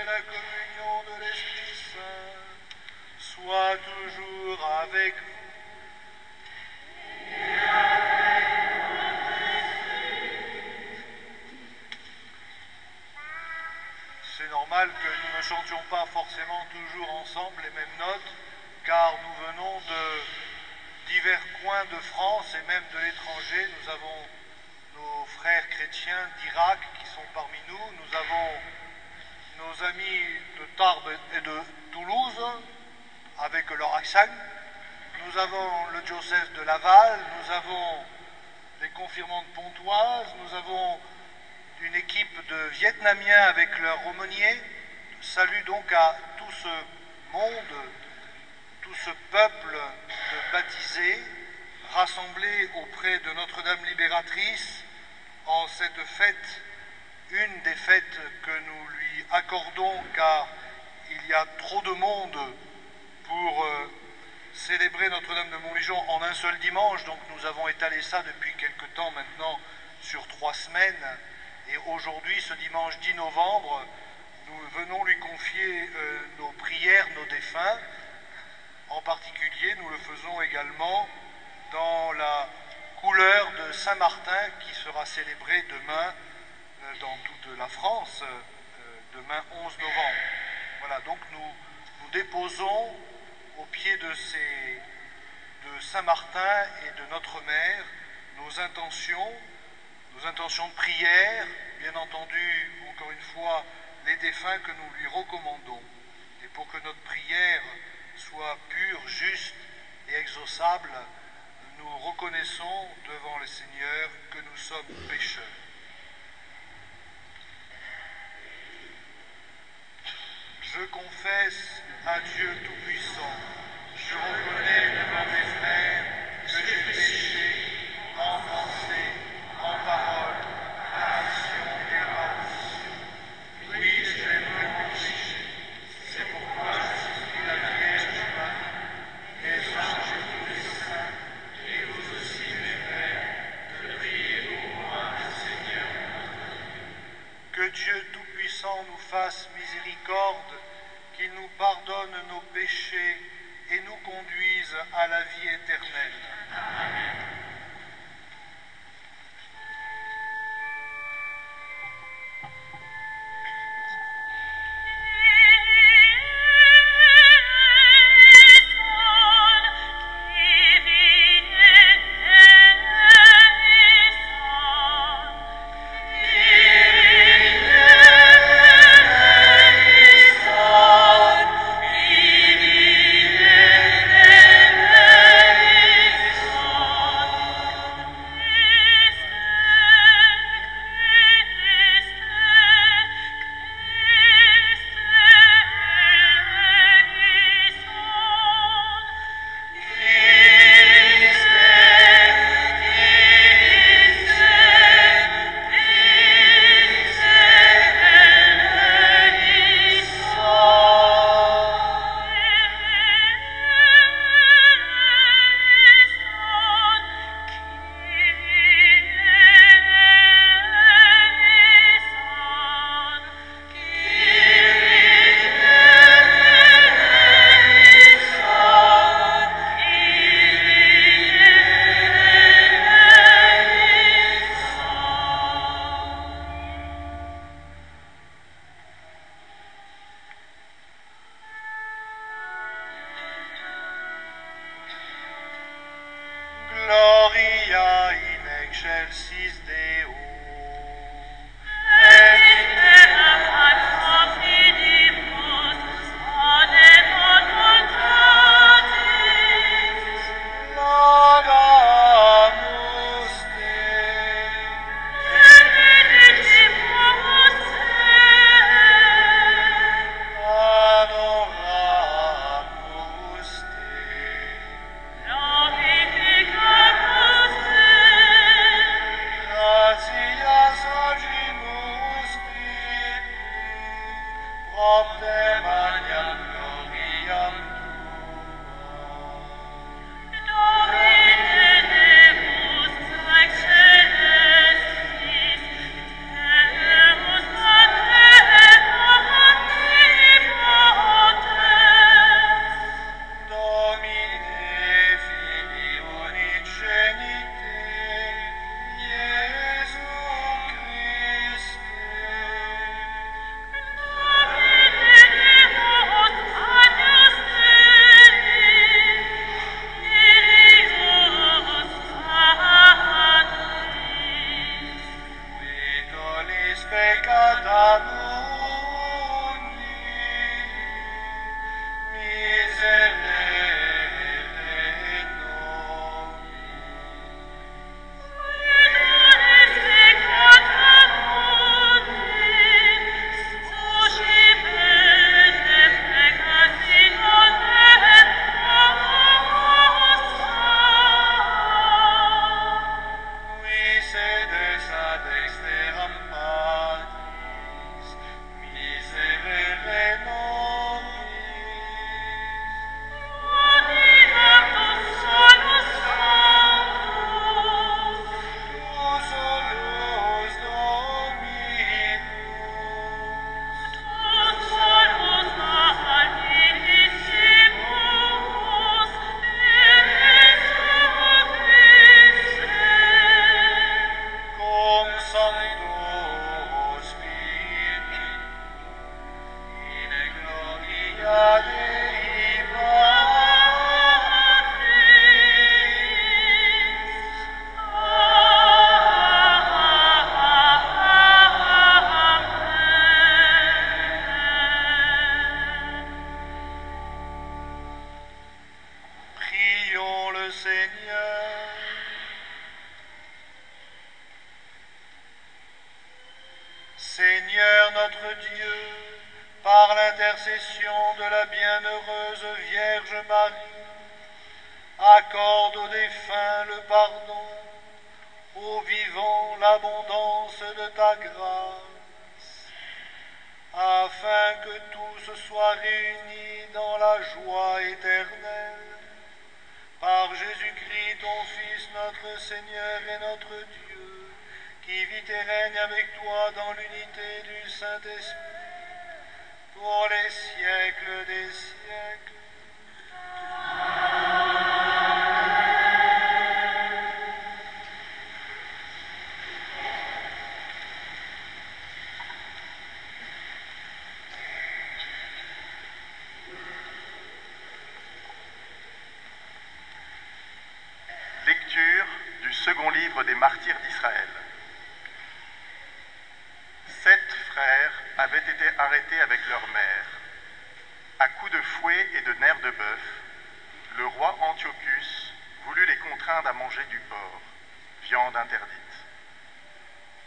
et la communion de l'Esprit Saint soit toujours avec vous. C'est normal que nous ne chantions pas forcément toujours ensemble les mêmes notes, car nous venons de divers coins de France et même de l'étranger. Nous avons nos frères chrétiens d'Irak qui sont parmi nous. Nous avons nos amis de Tarbes et de Toulouse avec leur accent. Nous avons le diocèse de Laval, nous avons les confirmants de Pontoise, nous avons une équipe de Vietnamiens avec leur aumônier. Salut donc à tout ce monde, tout ce peuple de baptisés rassemblés auprès de Notre-Dame libératrice en cette fête, une des fêtes que nous lui accordons car il y a trop de monde pour célébrer Notre-Dame de Montlégion en un seul dimanche. Donc nous avons étalé ça depuis quelque temps maintenant sur 3 semaines. Et aujourd'hui, ce dimanche 10 novembre, nous venons lui confier nos prières, nos défunts. En particulier, nous le faisons également dans la couleur de Saint-Martin qui sera célébrée demain dans toute la France, demain 11 novembre. Voilà, donc nous déposons au pied de Saint-Martin et de notre Mère nos intentions de prière, bien entendu, encore une fois, les défunts que nous lui recommandons. Et pour que notre prière soit pure, juste et exaucable, nous reconnaissons devant le Seigneur que nous sommes pécheurs. Je confesse à Dieu Tout-Puissant, je reconnais devant mes frères que j'ai péché en pensée, en parole, par action et par omission. Oui, j'ai vraiment péché. C'est pourquoi je supplie la Vierge Marie, les anges et tous les saints, et vous aussi mes frères, de prier pour moi, le Seigneur notre Dieu. Que Dieu Tout-Puissant nous fasse miséricorde, qu'il nous pardonne nos péchés et nous conduise à la vie éternelle. Amen. Gloria in excelsis Deo. Prions le Seigneur. Seigneur notre Dieu, par l'intercession de la bienheureuse Vierge Marie, accorde aux défunts le pardon, aux vivants l'abondance de ta grâce, afin que tous soient réunis dans la joie éternelle. Par Jésus-Christ, ton Fils, notre Seigneur et notre Dieu, qui vit et règne avec toi dans l'unité du Saint-Esprit, pour les siècles des siècles. Lecture du second livre des martyrs d'Israël. 7 frères avaient été arrêtés avec leur mère. À coups de fouet et de nerfs de bœuf, le roi Antiochus voulut les contraindre à manger du porc, viande interdite.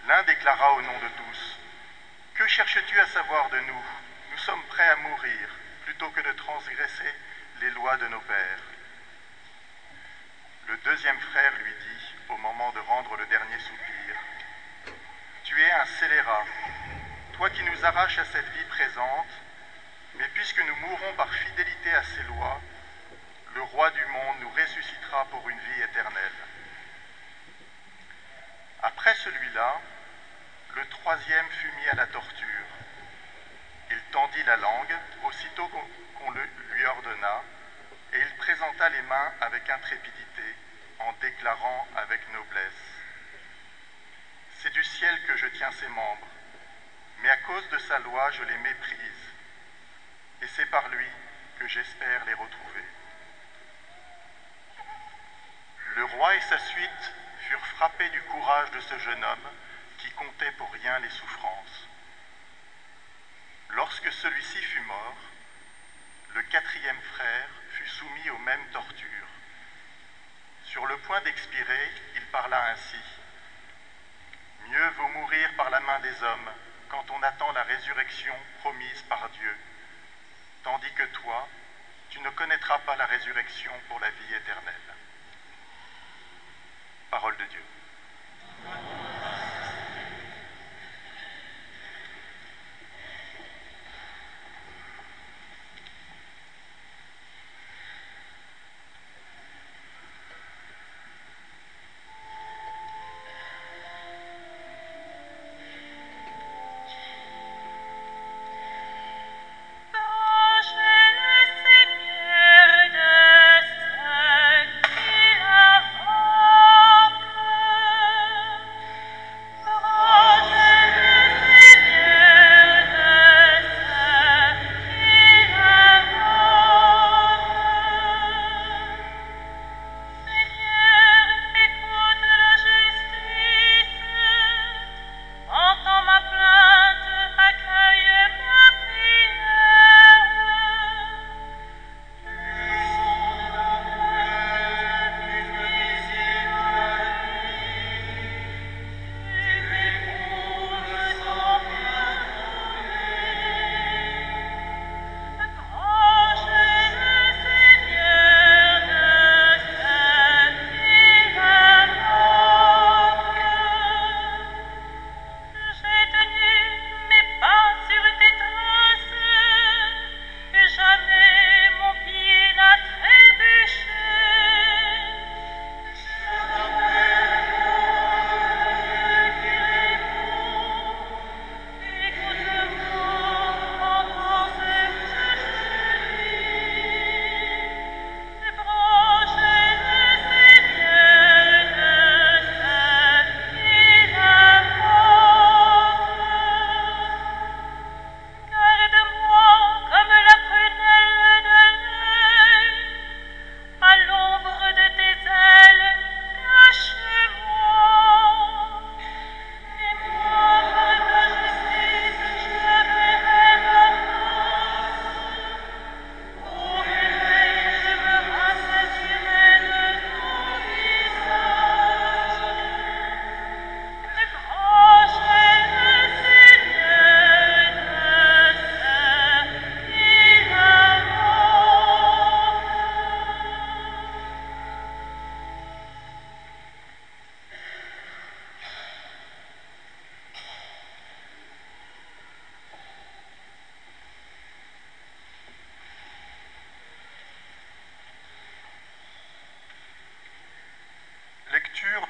L'un déclara au nom de tous: « Que cherches-tu à savoir de nous? Nous sommes prêts à mourir plutôt que de transgresser les lois de nos pères. » Le deuxième frère lui dit, au moment de rendre le dernier soupir: « Tu es un scélérat, toi qui nous arraches à cette vie présente, mais puisque nous mourrons par fidélité à ces lois, le roi du monde nous ressuscitera pour une vie éternelle. » Après celui-là, le troisième fut mis à la torture. Il tendit la langue aussitôt qu'on le lui ordonna, et il présenta les mains avec intrépidité, en déclarant avec noblesse: « C'est du ciel que je tiens ces membres, mais à cause de sa loi je les méprise, et c'est par lui que j'espère les retrouver. » Le roi et sa suite furent frappés du courage de ce jeune homme qui comptait pour rien les souffrances. Lorsque celui-ci fut mort, le quatrième frère fut soumis aux mêmes tortures. Sur le point d'expirer, il parla ainsi: « Mieux vaut mourir par la main des hommes quand on attend la résurrection promise par Dieu, tandis que toi, tu ne connaîtras pas la résurrection pour la vie éternelle. » Parole de Dieu.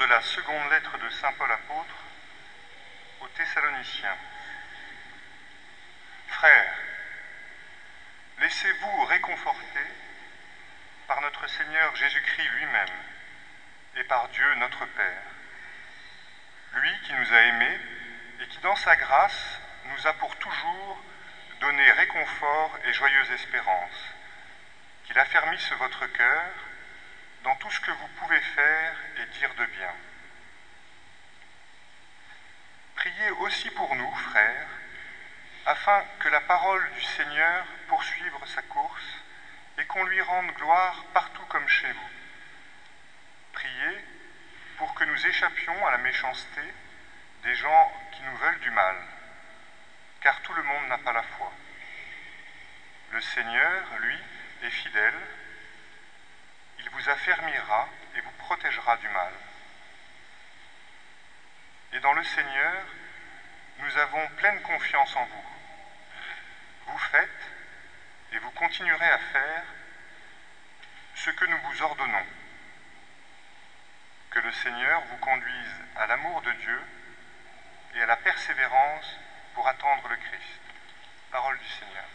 de la seconde lettre de saint Paul apôtre aux Thessaloniciens. Frères, laissez-vous réconforter par notre Seigneur Jésus-Christ lui-même et par Dieu notre Père. Lui qui nous a aimés et qui dans sa grâce nous a pour toujours donné réconfort et joyeuse espérance, qu'il affermisse votre cœur dans tout ce que vous pouvez faire et dire de bien. Priez aussi pour nous, frères, afin que la parole du Seigneur poursuive sa course et qu'on lui rende gloire partout comme chez vous. Priez pour que nous échappions à la méchanceté des gens qui nous veulent du mal, car tout le monde n'a pas la foi. Le Seigneur, lui, est fidèle. Il vous affermira et vous protégera du mal. Et dans le Seigneur, nous avons pleine confiance en vous. Vous faites et vous continuerez à faire ce que nous vous ordonnons. Que le Seigneur vous conduise à l'amour de Dieu et à la persévérance pour attendre le Christ. Parole du Seigneur.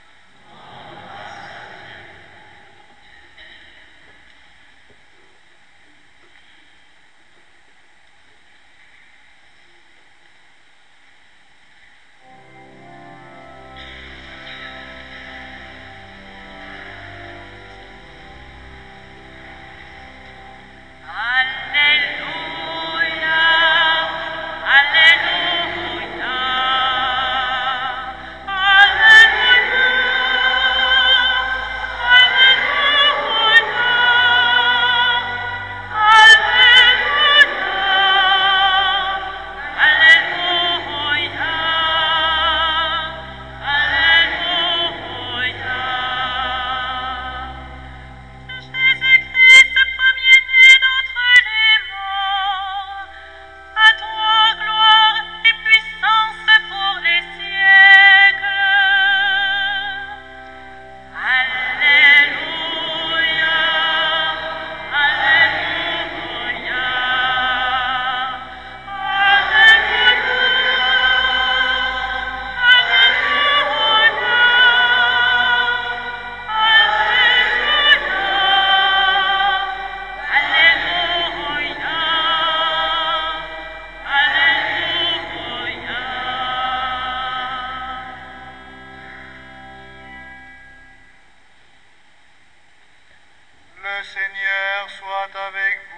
Le Seigneur soit avec vous.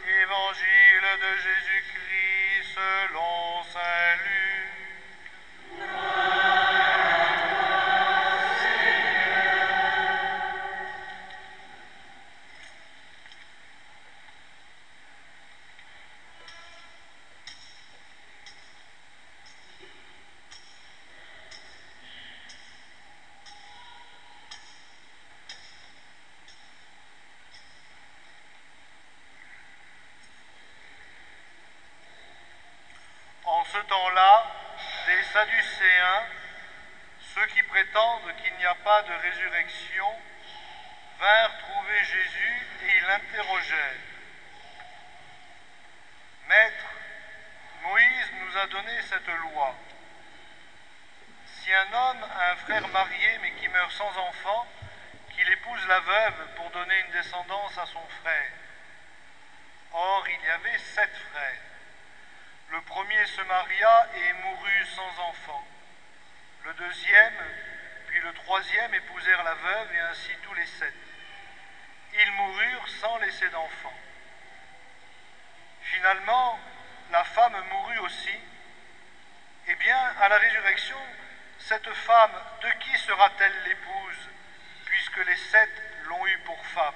Évangile de Jésus-Christ selon saint Luc. En ce temps-là, des Sadducéens, ceux qui prétendent qu'il n'y a pas de résurrection, vinrent trouver Jésus et ils l'interrogèrent. « Maître, Moïse nous a donné cette loi. Si un homme a un frère marié mais qui meurt sans enfant, qu'il épouse la veuve pour donner une descendance à son frère. Or, il y avait 7 frères. Le premier se maria et mourut sans enfant. Le deuxième, puis le troisième épousèrent la veuve et ainsi tous les 7. Ils moururent sans laisser d'enfant. Finalement, la femme mourut aussi. Eh bien, à la résurrection, cette femme, de qui sera-t-elle l'épouse, puisque les 7 l'ont eue pour femme?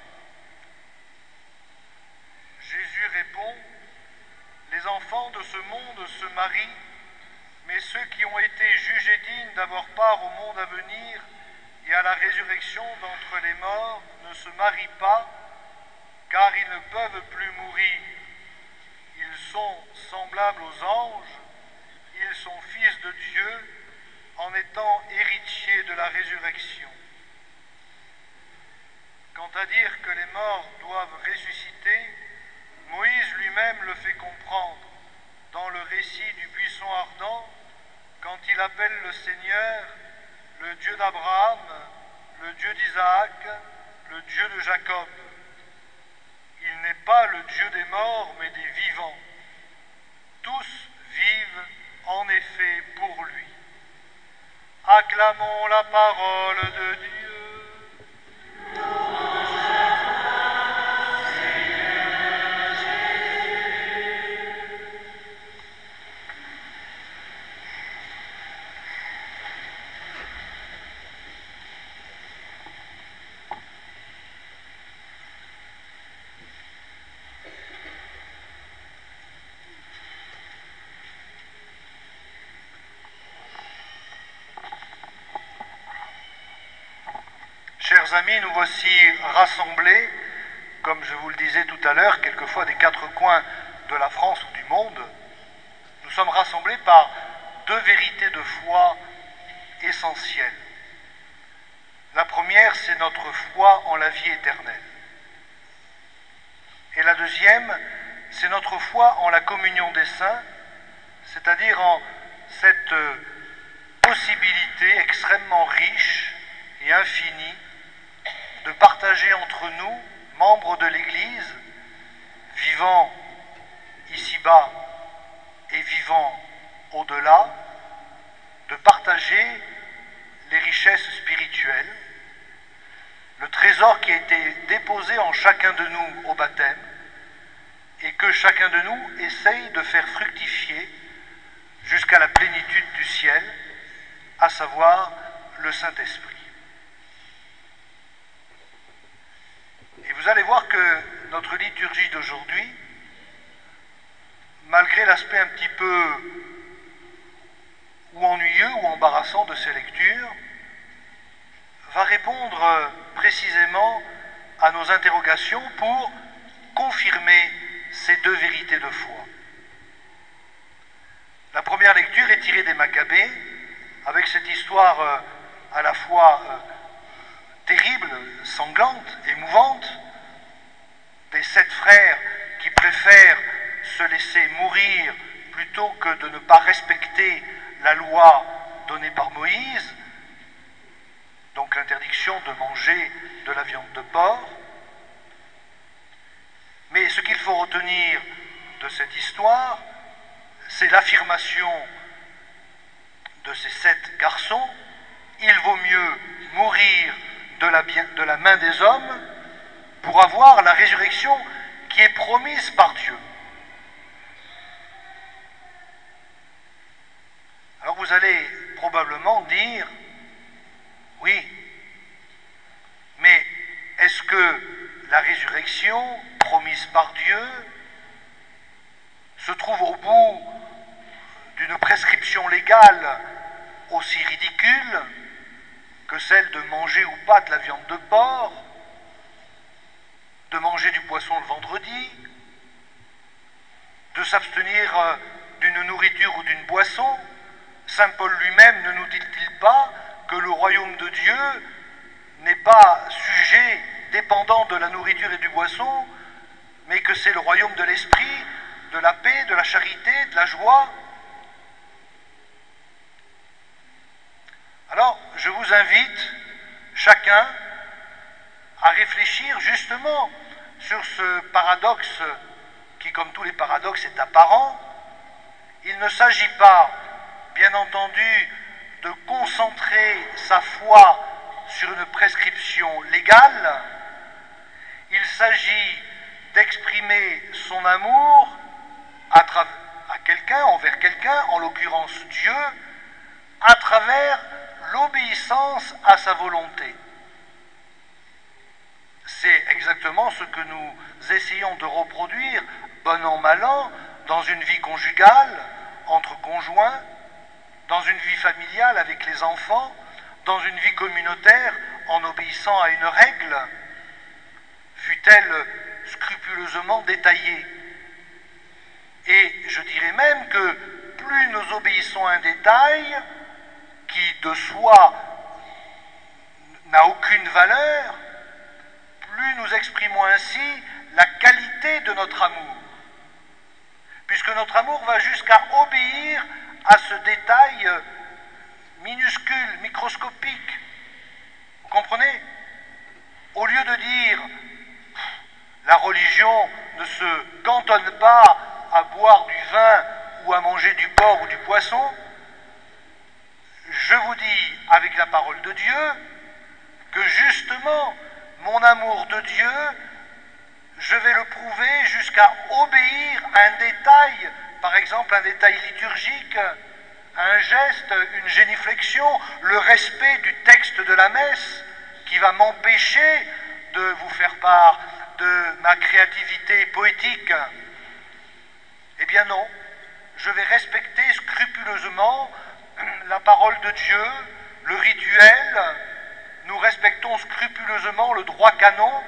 Jésus répond, « Les enfants de ce monde se marient, mais ceux qui ont été jugés dignes d'avoir part au monde à venir et à la résurrection d'entre les morts ne se marient pas, car ils ne peuvent plus mourir. Ils sont semblables aux anges, ils sont fils de Dieu, en étant héritiers de la résurrection. Quant à dire que les morts doivent ressusciter, Moïse lui-même le fait comprendre dans le récit du buisson ardent, quand il appelle le Seigneur le Dieu d'Abraham, le Dieu d'Isaac, le Dieu de Jacob. Il n'est pas le Dieu des morts, mais des vivants. Tous vivent en effet pour lui. Acclamons la parole de Dieu. Chers amis, nous voici rassemblés, comme je vous le disais tout à l'heure, quelquefois des quatre coins de la France ou du monde. Nous sommes rassemblés par deux vérités de foi essentielles. La première, c'est notre foi en la vie éternelle. Et la deuxième, c'est notre foi en la communion des saints, c'est-à-dire en cette possibilité extrêmement riche et infinie de partager entre nous, membres de l'Église, vivant ici-bas et vivant au-delà, de partager les richesses spirituelles, le trésor qui a été déposé en chacun de nous au baptême et que chacun de nous essaye de faire fructifier jusqu'à la plénitude du ciel, à savoir le Saint-Esprit. Et vous allez voir que notre liturgie d'aujourd'hui, malgré l'aspect un petit peu ou ennuyeux ou embarrassant de ces lectures, va répondre précisément à nos interrogations pour confirmer ces deux vérités de foi. La première lecture est tirée des Maccabées, avec cette histoire à la fois terrible, sanglante, émouvante, des 7 frères qui préfèrent se laisser mourir plutôt que de ne pas respecter la loi donnée par Moïse, donc l'interdiction de manger de la viande de porc. Mais ce qu'il faut retenir de cette histoire, c'est l'affirmation de ces 7 garçons: il vaut mieux mourir de la main des hommes pour avoir la résurrection qui est promise par Dieu. Alors vous allez probablement dire, oui, mais est-ce que la résurrection promise par Dieu se trouve au bout d'une prescription légale aussi ridicule que celle de manger ou pas de la viande de porc, de manger du poisson le vendredi, de s'abstenir d'une nourriture ou d'une boisson? Saint Paul lui-même ne nous dit-il pas que le royaume de Dieu n'est pas sujet, dépendant de la nourriture et du boisson, mais que c'est le royaume de l'esprit, de la paix, de la charité, de la joie? Alors, je vous invite, chacun, à réfléchir justement sur ce paradoxe qui, comme tous les paradoxes, est apparent. Il ne s'agit pas, bien entendu, de concentrer sa foi sur une prescription légale. Il s'agit d'exprimer son amour à quelqu'un, envers quelqu'un, en l'occurrence Dieu, à travers l'obéissance à sa volonté. C'est exactement ce que nous essayons de reproduire, bon an, mal an, dans une vie conjugale, entre conjoints, dans une vie familiale avec les enfants, dans une vie communautaire, en obéissant à une règle, fût-elle scrupuleusement détaillée. Et je dirais même que plus nous obéissons à un détail qui de soi n'a aucune valeur, plus nous exprimons ainsi la qualité de notre amour, puisque notre amour va jusqu'à obéir à ce détail minuscule, microscopique. Vous comprenez? Au lieu de dire la religion ne se cantonne pas à boire du vin ou à manger du porc ou du poisson, je vous dis avec la parole de Dieu que justement mon amour de Dieu, je vais le prouver jusqu'à obéir à un détail, par exemple un détail liturgique, un geste, une géniflexion, le respect du texte de la messe qui va m'empêcher de vous faire part de ma créativité poétique. Eh bien non, je vais respecter scrupuleusement la parole de Dieu, le rituel. Nous respectons scrupuleusement le droit canon,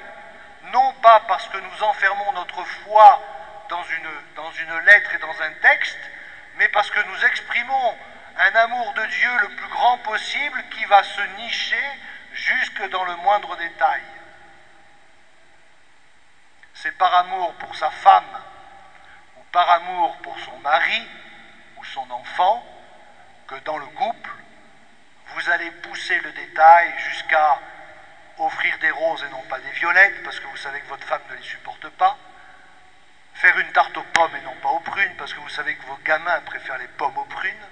non pas parce que nous enfermons notre foi dans une lettre et dans un texte, mais parce que nous exprimons un amour de Dieu le plus grand possible qui va se nicher jusque dans le moindre détail. C'est par amour pour sa femme ou par amour pour son mari ou son enfant que dans le couple, vous allez pousser le détail jusqu'à offrir des roses et non pas des violettes, parce que vous savez que votre femme ne les supporte pas, faire une tarte aux pommes et non pas aux prunes, parce que vous savez que vos gamins préfèrent les pommes aux prunes,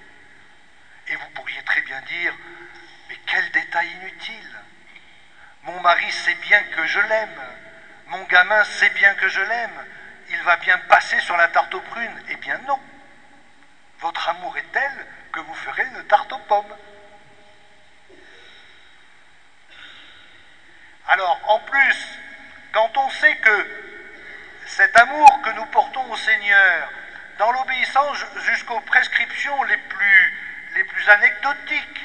et vous pourriez très bien dire, mais quel détail inutile! Mon mari sait bien que je l'aime, mon gamin sait bien que je l'aime, il va bien passer sur la tarte aux prunes. Eh bien non, votre amour est tel que vous ferez une tarte aux pommes. Alors, en plus, quand on sait que cet amour que nous portons au Seigneur, dans l'obéissance jusqu'aux prescriptions les plus anecdotiques,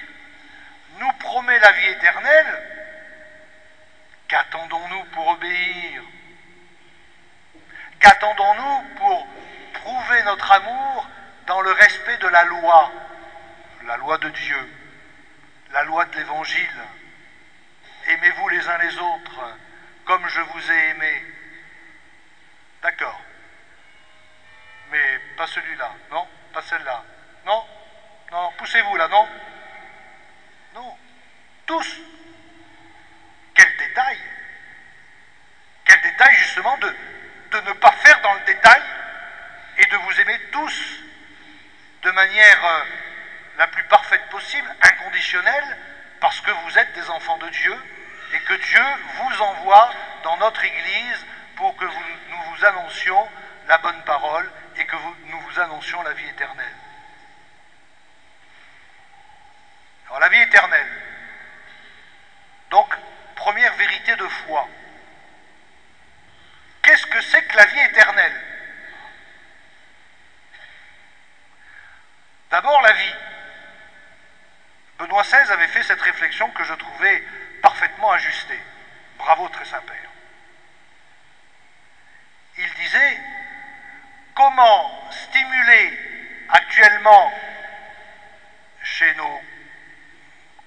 nous promet la vie éternelle, qu'attendons-nous pour obéir? Qu'attendons-nous pour prouver notre amour dans le respect de la loi de Dieu, la loi de l'Évangile? Aimez-vous les uns les autres comme je vous ai aimé. D'accord. Mais pas celui-là, non? Pas celle-là, non? Non, poussez-vous là, non? Non. Tous. Quel détail! Quel détail justement de ne pas faire dans le détail et de vous aimer tous de manière la plus parfaite possible, inconditionnelle, parce que vous êtes des enfants de Dieu et que Dieu vous envoie dans notre Église pour que nous vous annoncions la bonne parole et que nous vous annoncions la vie éternelle. Alors la vie éternelle, donc première vérité de foi. Qu'est-ce que c'est que la vie éternelle? D'abord la vie. Benoît XVI avait fait cette réflexion que je trouvais parfaitement ajustée. Bravo, très Saint-Père. Il disait, comment stimuler actuellement chez nos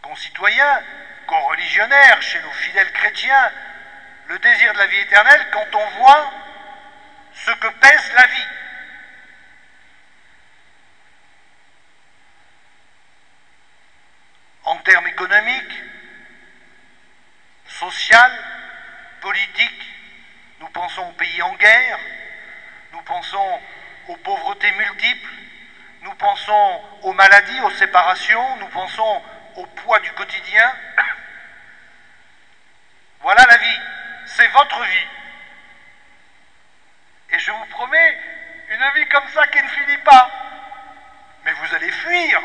concitoyens, co-religionnaires, chez nos fidèles chrétiens, le désir de la vie éternelle quand on voit ce que pèse la vie. En termes économiques, social, politique, nous pensons aux pays en guerre, nous pensons aux pauvretés multiples, nous pensons aux maladies, aux séparations, nous pensons au poids du quotidien. Voilà la vie, c'est votre vie. Et je vous promets une vie comme ça qui ne finit pas. Mais vous allez fuir.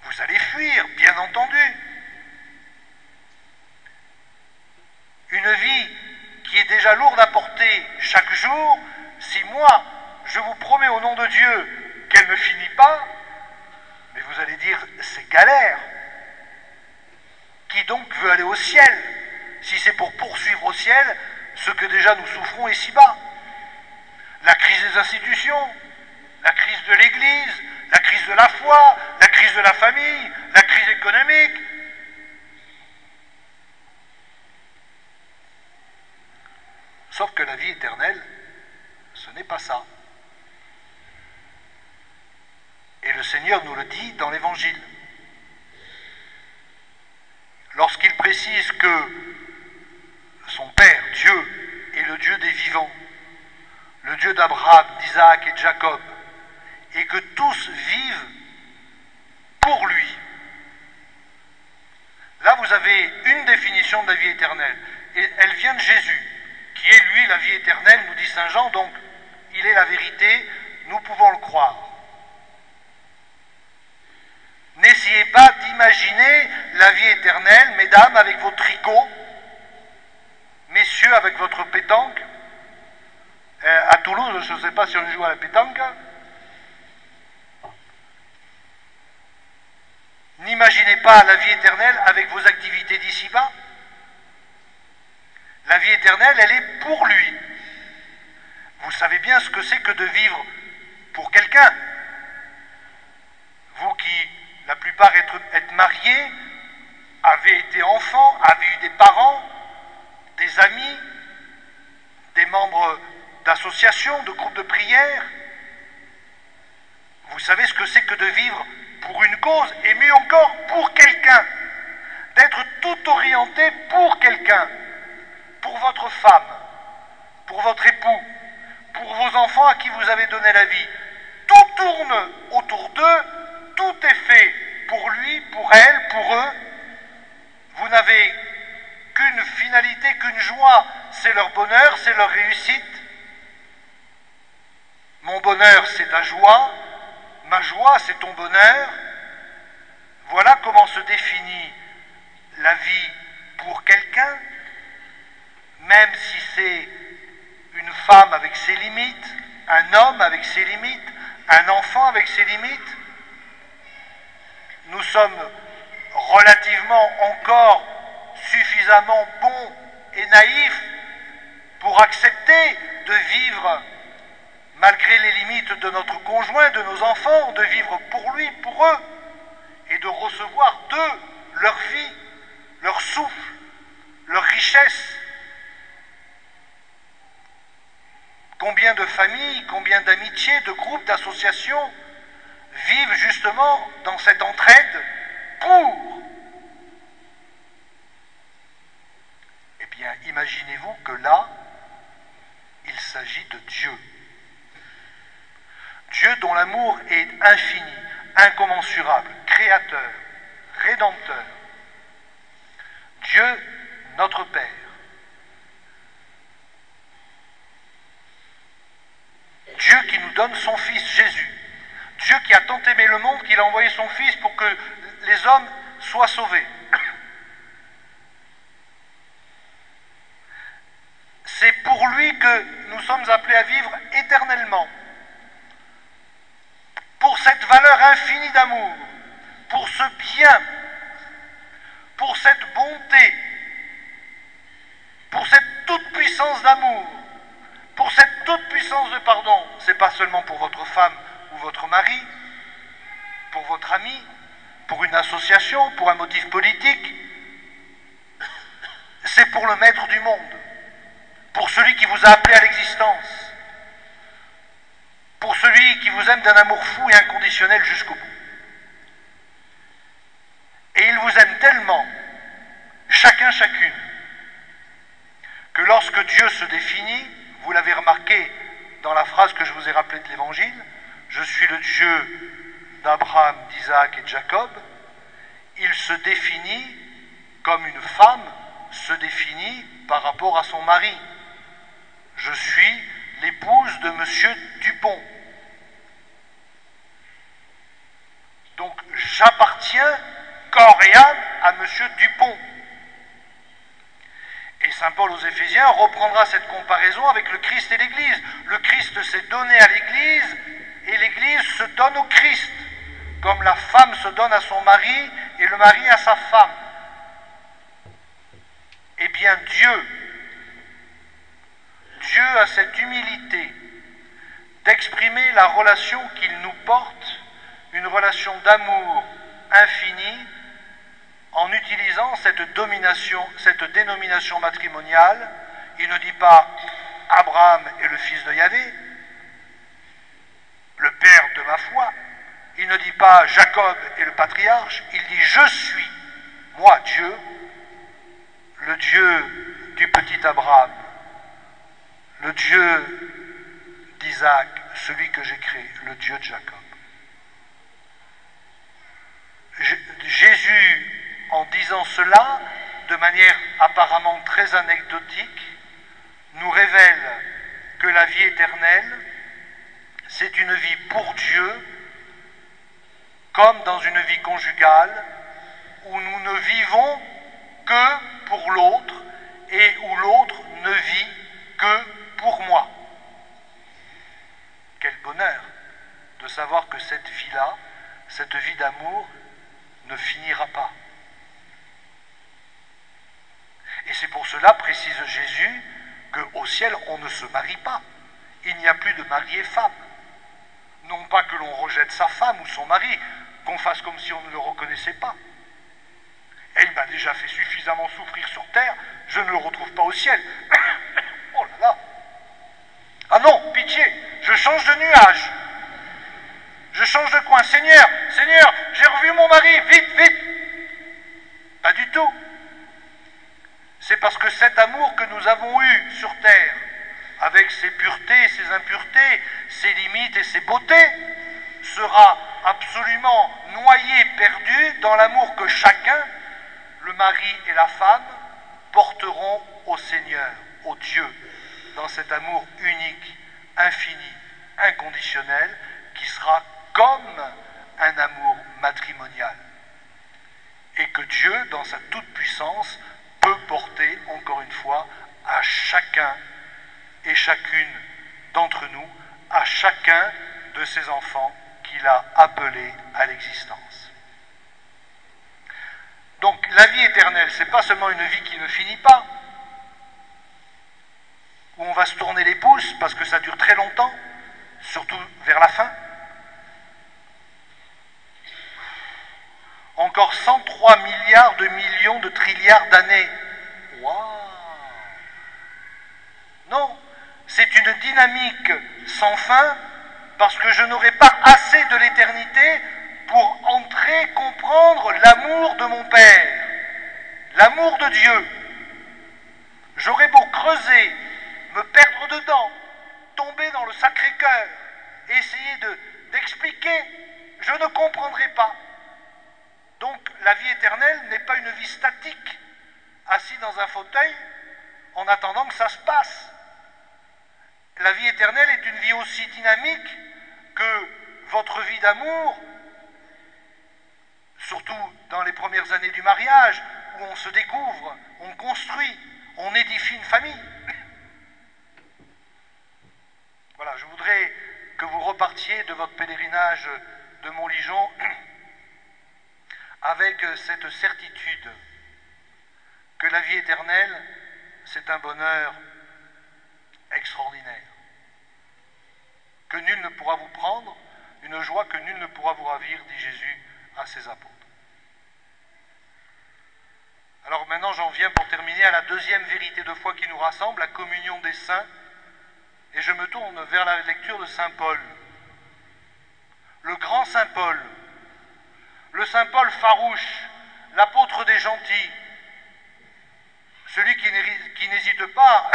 Vous allez fuir, bien entendu. Une vie qui est déjà lourde à porter chaque jour, si moi, je vous promets au nom de Dieu qu'elle ne finit pas, mais vous allez dire, c'est galère. Qui donc veut aller au ciel, si c'est pour poursuivre au ciel ce que déjà nous souffrons ici-bas? La crise des institutions, la crise de l'Église, la crise de la foi, la crise de la famille, la crise économique. Sauf que la vie éternelle, ce n'est pas ça. Et le Seigneur nous le dit dans l'Évangile. Lorsqu'il précise que son Père, Dieu, est le Dieu des vivants, le Dieu d'Abraham, d'Isaac et de Jacob, et que tous vivent pour lui. Là, vous avez une définition de la vie éternelle, et elle vient de Jésus, qui est lui la vie éternelle, nous dit Saint Jean, donc il est la vérité, nous pouvons le croire. N'essayez pas d'imaginer la vie éternelle, mesdames, avec vos tricots, messieurs, avec votre pétanque. À Toulouse, je ne sais pas si on joue à la pétanque. N'imaginez pas la vie éternelle avec vos activités d'ici-bas. La vie éternelle, elle est pour lui. Vous savez bien ce que c'est que de vivre pour quelqu'un. Vous qui, la plupart, êtes mariés, avez été enfants, avez eu des parents, des amis, des membres d'associations, de groupes de prière. Vous savez ce que c'est que de vivre pour une cause, et mieux encore, pour quelqu'un. D'être tout orienté pour quelqu'un. Pour votre femme, pour votre époux, pour vos enfants à qui vous avez donné la vie. Tout tourne autour d'eux, tout est fait pour lui, pour elle, pour eux. Vous n'avez qu'une finalité, qu'une joie, c'est leur bonheur, c'est leur réussite. Mon bonheur, c'est ta joie, ma joie, c'est ton bonheur. Voilà comment se définit la vie pour quelqu'un, même si c'est une femme avec ses limites, un homme avec ses limites, un enfant avec ses limites. Nous sommes relativement encore suffisamment bons et naïfs pour accepter de vivre malgré les limites de notre conjoint, de nos enfants, de vivre pour lui, pour eux, et de recevoir d'eux leur vie, leur souffle, leur richesse. Combien de familles, combien d'amitiés, de groupes, d'associations vivent justement dans cette entraide pour. Eh bien, imaginez-vous que là, il s'agit de Dieu. Dieu dont l'amour est infini, incommensurable, créateur, rédempteur. Dieu, notre Père. Dieu qui nous donne son Fils Jésus. Dieu qui a tant aimé le monde qu'il a envoyé son Fils pour que les hommes soient sauvés. C'est pour lui que nous sommes appelés à vivre éternellement. Pour cette valeur infinie d'amour, pour ce bien, pour cette bonté, pour cette toute-puissance d'amour, pour cette toute-puissance de pardon. C'est pas seulement pour votre femme ou votre mari, pour votre ami, pour une association, pour un motif politique. C'est pour le maître du monde, pour celui qui vous a appelé à l'existence, pour celui qui vous aime d'un amour fou et inconditionnel jusqu'au bout. Et il vous aime tellement, chacun, chacune, que lorsque Dieu se définit, vous l'avez remarqué dans la phrase que je vous ai rappelée de l'Évangile, « Je suis le Dieu d'Abraham, d'Isaac et de Jacob », il se définit comme une femme se définit par rapport à son mari. « Je suis l'épouse de Monsieur Dupont. Donc j'appartiens corps et âme à Monsieur Dupont. » Et saint Paul aux Éphésiens reprendra cette comparaison avec le Christ et l'Église. Le Christ s'est donné à l'Église et l'Église se donne au Christ, comme la femme se donne à son mari et le mari à sa femme. Eh bien Dieu a cette humilité d'exprimer la relation qu'il nous porte, une relation d'amour infini, en utilisant cette dénomination matrimoniale. Il ne dit pas Abraham est le fils de Yahvé, le père de ma foi. Il ne dit pas Jacob est le patriarche, il dit je suis, moi Dieu, le Dieu du petit Abraham, le Dieu d'Isaac, celui que j'ai créé, le Dieu de Jacob. Jésus, en disant cela, de manière apparemment très anecdotique, nous révèle que la vie éternelle, c'est une vie pour Dieu, comme dans une vie conjugale, où nous ne vivons que pour l'autre et où l'autre ne vit que pour moi. Quel bonheur de savoir que cette vie-là, cette vie d'amour, ne finira pas. Et c'est pour cela, précise Jésus, qu'au ciel, on ne se marie pas. Il n'y a plus de mari et femme. Non pas que l'on rejette sa femme ou son mari, qu'on fasse comme si on ne le reconnaissait pas. Et il m'a déjà fait suffisamment souffrir sur terre, je ne le retrouve pas au ciel. Oh là là! Ah non, pitié, je change de nuage. Je change de coin. Seigneur, Seigneur, j'ai revu mon mari, vite, vite! Pas du tout. C'est parce que cet amour que nous avons eu sur terre, avec ses puretés, ses impuretés, ses limites et ses beautés, sera absolument noyé, perdu dans l'amour que chacun, le mari et la femme, porteront au Seigneur, au Dieu, dans cet amour unique, infini, inconditionnel, qui sera comme un amour matrimonial. Et que Dieu, dans sa toute-puissance, peut porter, encore une fois, à chacun et chacune d'entre nous, à chacun de ses enfants qu'il a appelés à l'existence. Donc la vie éternelle, c'est pas seulement une vie qui ne finit pas, où on va se tourner les pouces parce que ça dure très longtemps, surtout vers la fin. Encore 103 milliards de millions de trilliards d'années. Waouh! Non, c'est une dynamique sans fin parce que je n'aurai pas assez de l'éternité pour entrer, comprendre l'amour de mon Père, l'amour de Dieu. J'aurai beau creuser, me perdre dedans, tomber dans le Sacré-Cœur, essayer d'expliquer, je ne comprendrai pas. Donc la vie éternelle n'est pas une vie statique, assis dans un fauteuil, en attendant que ça se passe. La vie éternelle est une vie aussi dynamique que votre vie d'amour, surtout dans les premières années du mariage, où on se découvre, on construit, on édifie une famille. Voilà, je voudrais que vous repartiez de votre pèlerinage de Montligeon avec cette certitude que la vie éternelle, c'est un bonheur extraordinaire, que nul ne pourra vous prendre, une joie que nul ne pourra vous ravir, dit Jésus à ses apôtres. Alors maintenant j'en viens pour terminer à la deuxième vérité de foi qui nous rassemble, la communion des saints, et je me tourne vers la lecture de Saint Paul. Le grand Saint Paul, le Saint Paul farouche, l'apôtre des gentils, celui qui n'hésite pas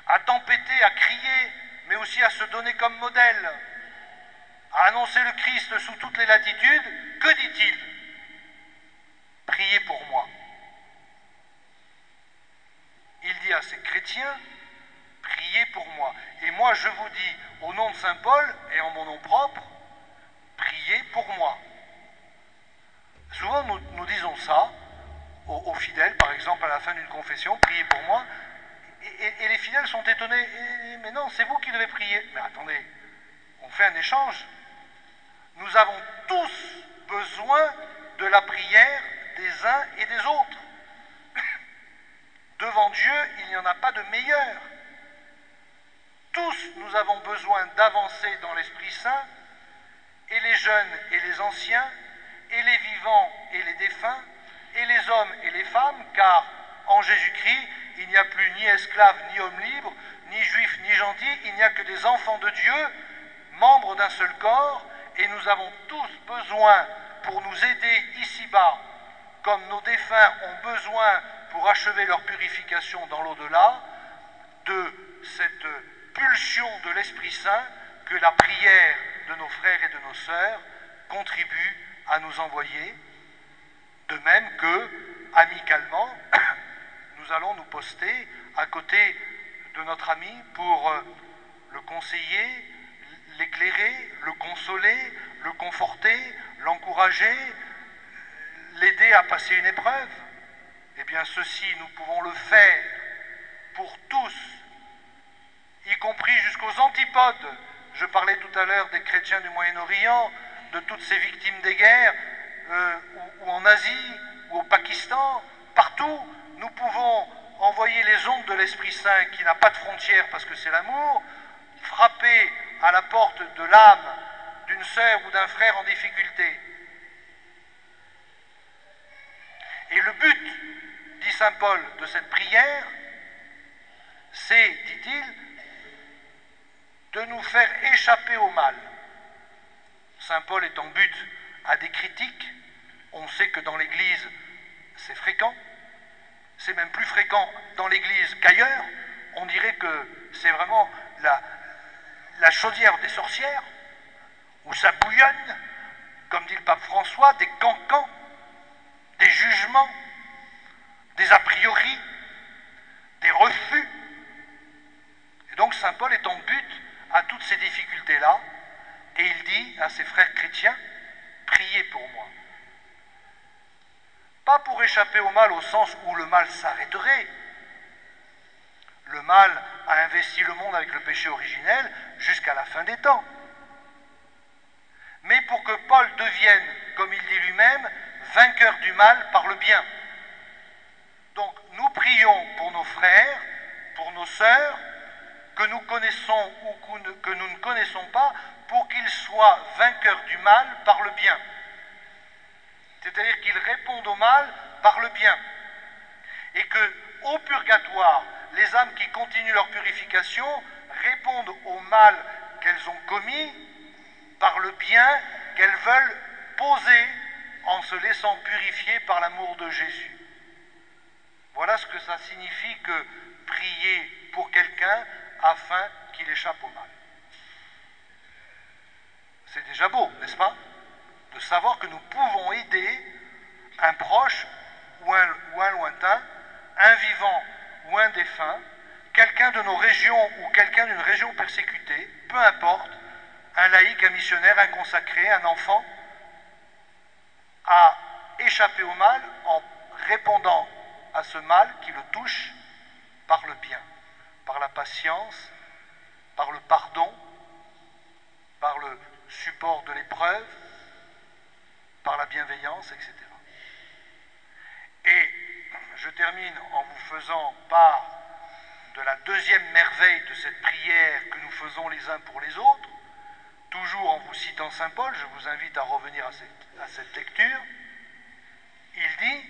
à tempêter, à crier, mais aussi à se donner comme modèle, à annoncer le Christ sous toutes les latitudes, que dit-il? Priez pour moi. Il dit à ses chrétiens, priez pour moi. Et moi je vous dis, au nom de Saint Paul et en mon nom propre, priez pour moi. Souvent nous disons ça aux fidèles, par exemple à la fin d'une confession, priez pour moi, et les fidèles sont étonnés, mais non, c'est vous qui devez prier. Mais attendez, on fait un échange. Nous avons tous besoin de la prière des uns et des autres. Devant Dieu, il n'y en a pas de meilleur. Tous nous avons besoin d'avancer dans l'Esprit Saint, et les jeunes et les anciens, et les vivants et les défunts, et les hommes et les femmes, car en Jésus-Christ, il n'y a plus ni esclaves, ni hommes libres, ni juifs, ni gentils, il n'y a que des enfants de Dieu, membres d'un seul corps, et nous avons tous besoin, pour nous aider ici-bas, comme nos défunts ont besoin pour achever leur purification dans l'au-delà, de cette pulsion de l'Esprit Saint que la prière de nos frères et de nos sœurs contribue à nous envoyer, de même que, amicalement, nous allons nous poster à côté de notre ami pour le conseiller, l'éclairer, le consoler, le conforter, l'encourager, l'aider à passer une épreuve. Eh bien, ceci, nous pouvons le faire pour tous, y compris jusqu'aux antipodes. Je parlais tout à l'heure des chrétiens du Moyen-Orient, de toutes ces victimes des guerres, ou en Asie, ou au Pakistan, partout, nous pouvons envoyer les ondes de l'Esprit Saint qui n'a pas de frontières parce que c'est l'amour, frapper à la porte de l'âme d'une sœur ou d'un frère en difficulté. Et le but, dit saint Paul, de cette prière, c'est, dit-il, de nous faire échapper au mal. Saint Paul est en but à des critiques. On sait que dans l'Église, c'est fréquent. C'est même plus fréquent dans l'Église qu'ailleurs. On dirait que c'est vraiment la chaudière des sorcières, où ça bouillonne, comme dit le pape François, des cancans, des jugements, des a priori, des refus. Et donc saint Paul est en but à toutes ces difficultés-là, et il dit à ses frères chrétiens, priez pour moi. Pas pour échapper au mal au sens où le mal s'arrêterait. Le mal a investi le monde avec le péché originel jusqu'à la fin des temps. Mais pour que Paul devienne, comme il dit lui-même, vainqueur du mal par le bien. Donc nous prions pour nos frères, pour nos sœurs, que nous connaissons ou que nous ne connaissons pas, pour qu'ils soient vainqueurs du mal par le bien. C'est-à-dire qu'ils répondent au mal par le bien. Et que, au purgatoire, les âmes qui continuent leur purification répondent au mal qu'elles ont commis par le bien qu'elles veulent poser en se laissant purifier par l'amour de Jésus. Voilà ce que ça signifie que prier pour quelqu'un afin qu'il échappe au mal. C'est déjà beau, n'est-ce pas? De savoir que nous pouvons aider un proche ou un lointain, un vivant ou un défunt, quelqu'un de nos régions ou quelqu'un d'une région persécutée, peu importe, un laïc, un missionnaire, un consacré, un enfant, à échapper au mal en répondant à ce mal qui le touche par le bien, par la patience, par le pardon, par le support de l'épreuve, par la bienveillance, etc. Et je termine en vous faisant part de la deuxième merveille de cette prière que nous faisons les uns pour les autres, toujours en vous citant saint Paul, je vous invite à revenir à cette lecture. Il dit,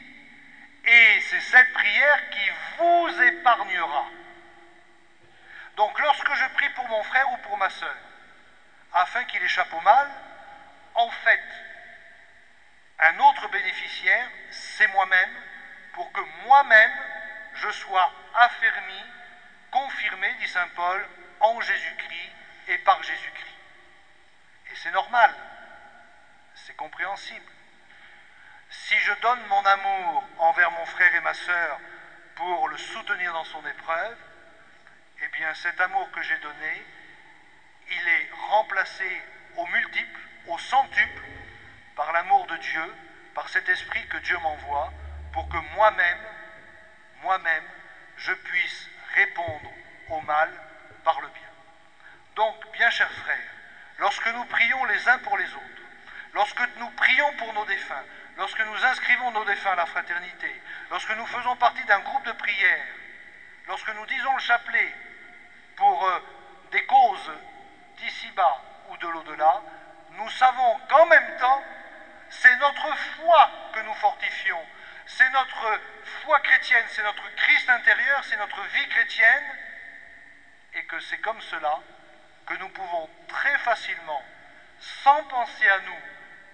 et c'est cette prière qui vous épargnera. Donc lorsque je prie pour mon frère ou pour ma sœur, afin qu'il échappe au mal, en fait, un autre bénéficiaire, c'est moi-même, pour que moi-même, je sois affermi, confirmé, dit saint Paul, en Jésus-Christ et par Jésus-Christ. Et c'est normal, c'est compréhensible. Si je donne mon amour envers mon frère et ma sœur pour le soutenir dans son épreuve, eh bien cet amour que j'ai donné, il est remplacé au multiple, au centuple, par l'amour de Dieu, par cet esprit que Dieu m'envoie, pour que moi-même, je puisse répondre au mal par le bien. Donc, bien chers frères, lorsque nous prions les uns pour les autres, lorsque nous prions pour nos défunts, lorsque nous inscrivons nos défunts à la fraternité, lorsque nous faisons partie d'un groupe de prière, lorsque nous disons le chapelet pour des causes d'ici-bas ou de l'au-delà, nous savons qu'en même temps, c'est notre foi que nous fortifions, c'est notre foi chrétienne, c'est notre Christ intérieur, c'est notre vie chrétienne, et que c'est comme cela que nous pouvons très facilement, sans penser à nous,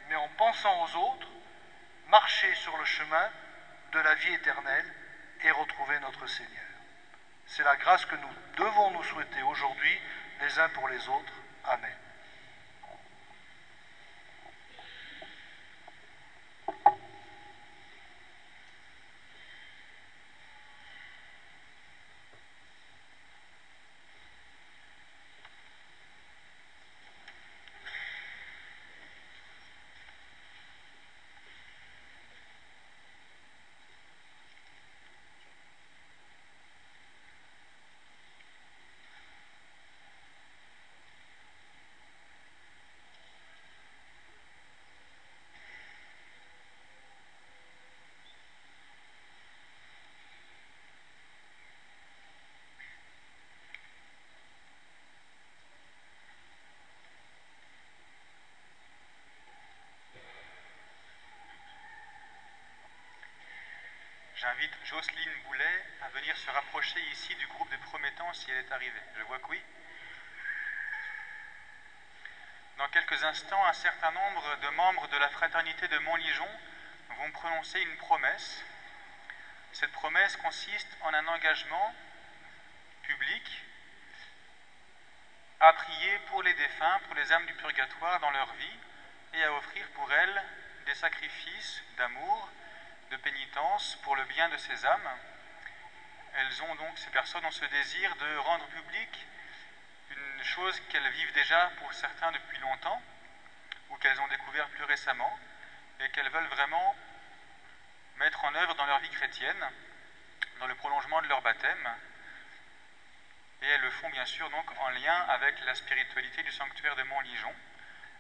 mais en pensant aux autres, marcher sur le chemin de la vie éternelle et retrouver notre Seigneur. C'est la grâce que nous devons nous souhaiter aujourd'hui les uns pour les autres. Amen. J'invite Jocelyne Boulet à venir se rapprocher ici du groupe des promettants si elle est arrivée. Je vois que oui. Dans quelques instants, un certain nombre de membres de la fraternité de Montligeon vont prononcer une promesse. Cette promesse consiste en un engagement public à prier pour les défunts, pour les âmes du purgatoire dans leur vie et à offrir pour elles des sacrifices d'amour, de pénitence pour le bien de ces âmes. Elles ont donc, ces personnes ont ce désir de rendre public une chose qu'elles vivent déjà pour certains depuis longtemps ou qu'elles ont découvert plus récemment et qu'elles veulent vraiment mettre en œuvre dans leur vie chrétienne, dans le prolongement de leur baptême. Et elles le font bien sûr donc en lien avec la spiritualité du sanctuaire de Montligeon,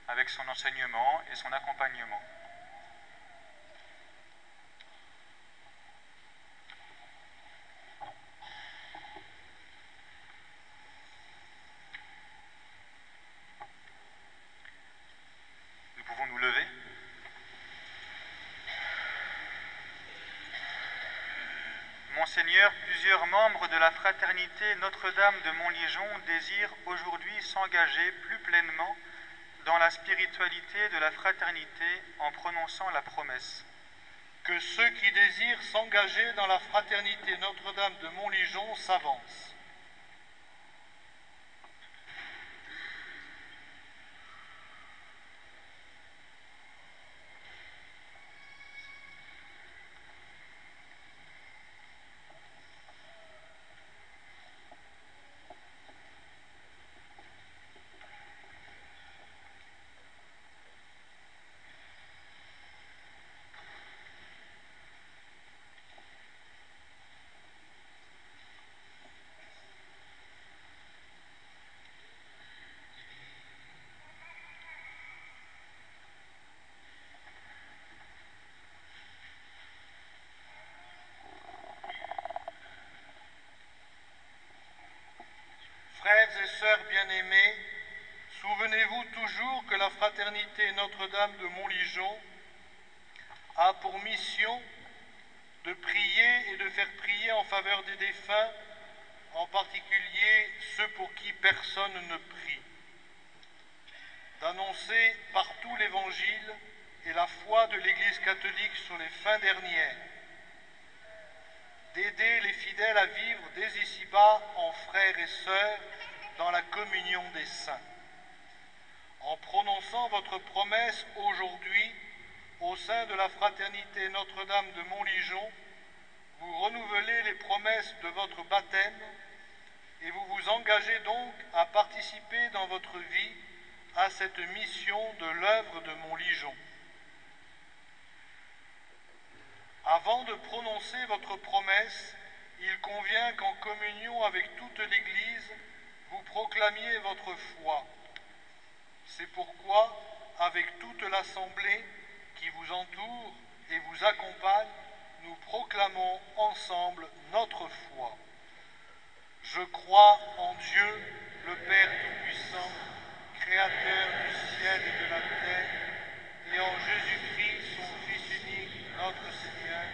avec son enseignement et son accompagnement. Nous pouvons nous lever. Monseigneur, plusieurs membres de la fraternité Notre-Dame de Montligeon désirent aujourd'hui s'engager plus pleinement dans la spiritualité de la fraternité en prononçant la promesse. Que ceux qui désirent s'engager dans la fraternité Notre-Dame de Montligeon s'avancent. Frères et sœurs bien-aimés, souvenez-vous toujours que la fraternité Notre-Dame de Montligeon a pour mission de prier et de faire prier en faveur des défunts, en particulier ceux pour qui personne ne prie, d'annoncer partout l'Évangile et la foi de l'Église catholique sur les fins dernières, d'aider les fidèles à vivre dès ici-bas en frères et sœurs dans la communion des saints. En prononçant votre promesse aujourd'hui au sein de la fraternité Notre-Dame de Montligeon, vous renouvelez les promesses de votre baptême et vous vous engagez donc à participer dans votre vie à cette mission de l'œuvre de Montligeon. Avant de prononcer votre promesse, il convient qu'en communion avec toute l'Église, vous proclamiez votre foi. C'est pourquoi, avec toute l'Assemblée qui vous entoure et vous accompagne, nous proclamons ensemble notre foi. Je crois en Dieu, le Père Tout-Puissant, Créateur du ciel et de la terre, et en Jésus-Christ, son Fils unique, notre Seigneur,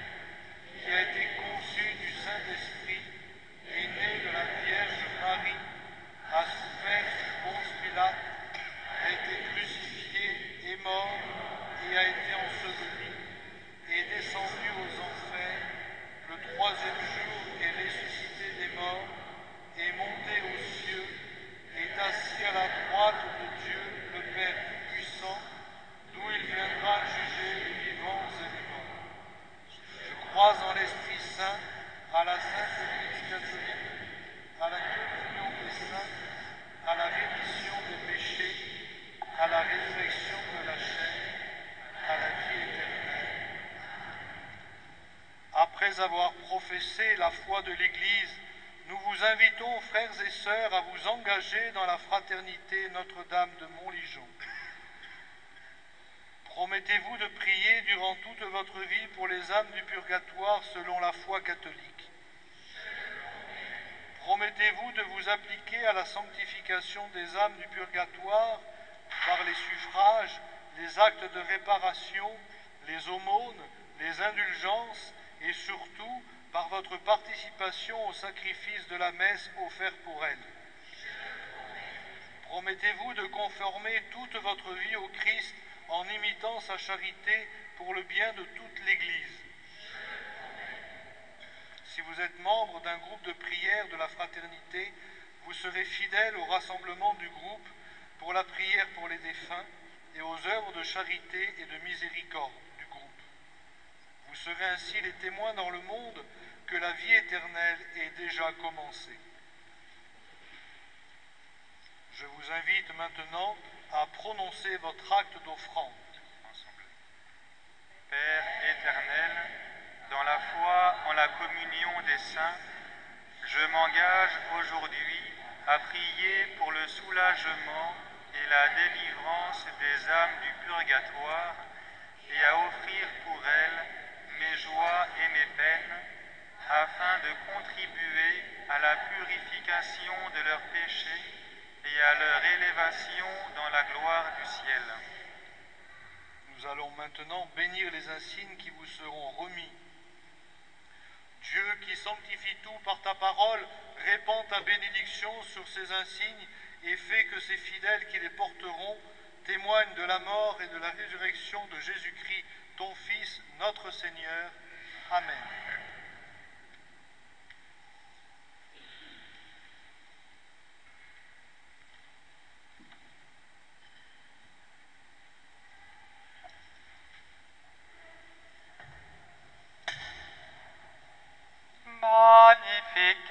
après avoir professé la foi de l'Église, nous vous invitons, frères et sœurs, à vous engager dans la fraternité Notre-Dame de Montligeon. Promettez-vous de prier durant toute votre vie pour les âmes du purgatoire selon la foi catholique. Promettez-vous de vous appliquer à la sanctification des âmes du purgatoire par les suffrages, les actes de réparation, les aumônes, les indulgences et surtout par votre participation au sacrifice de la messe offert pour elles. Promettez-vous de conformer toute votre vie au Christ en imitant sa charité pour le bien de toute l'Église. Si vous êtes membre d'un groupe de prière de la fraternité, vous serez fidèle au rassemblement du groupe pour la prière pour les défunts et aux œuvres de charité et de miséricorde du groupe. Vous serez ainsi les témoins dans le monde que la vie éternelle est déjà commencée. Je vous invite maintenant à prononcer votre acte d'offrande. Père éternel, dans la foi en la communion des saints, je m'engage aujourd'hui à prier pour le soulagement et la délivrance des âmes du purgatoire et à offrir pour elles mes joies et mes peines, afin de contribuer à la purification de leurs péchés et à leur élévation dans la gloire du ciel. Nous allons maintenant bénir les insignes qui vous seront remis. Dieu qui sanctifie tout par ta parole, répand ta bénédiction sur ces insignes et fait que ces fidèles qui les porteront témoignent de la mort et de la résurrection de Jésus-Christ, ton Fils, notre Seigneur. Amen. Magnificat,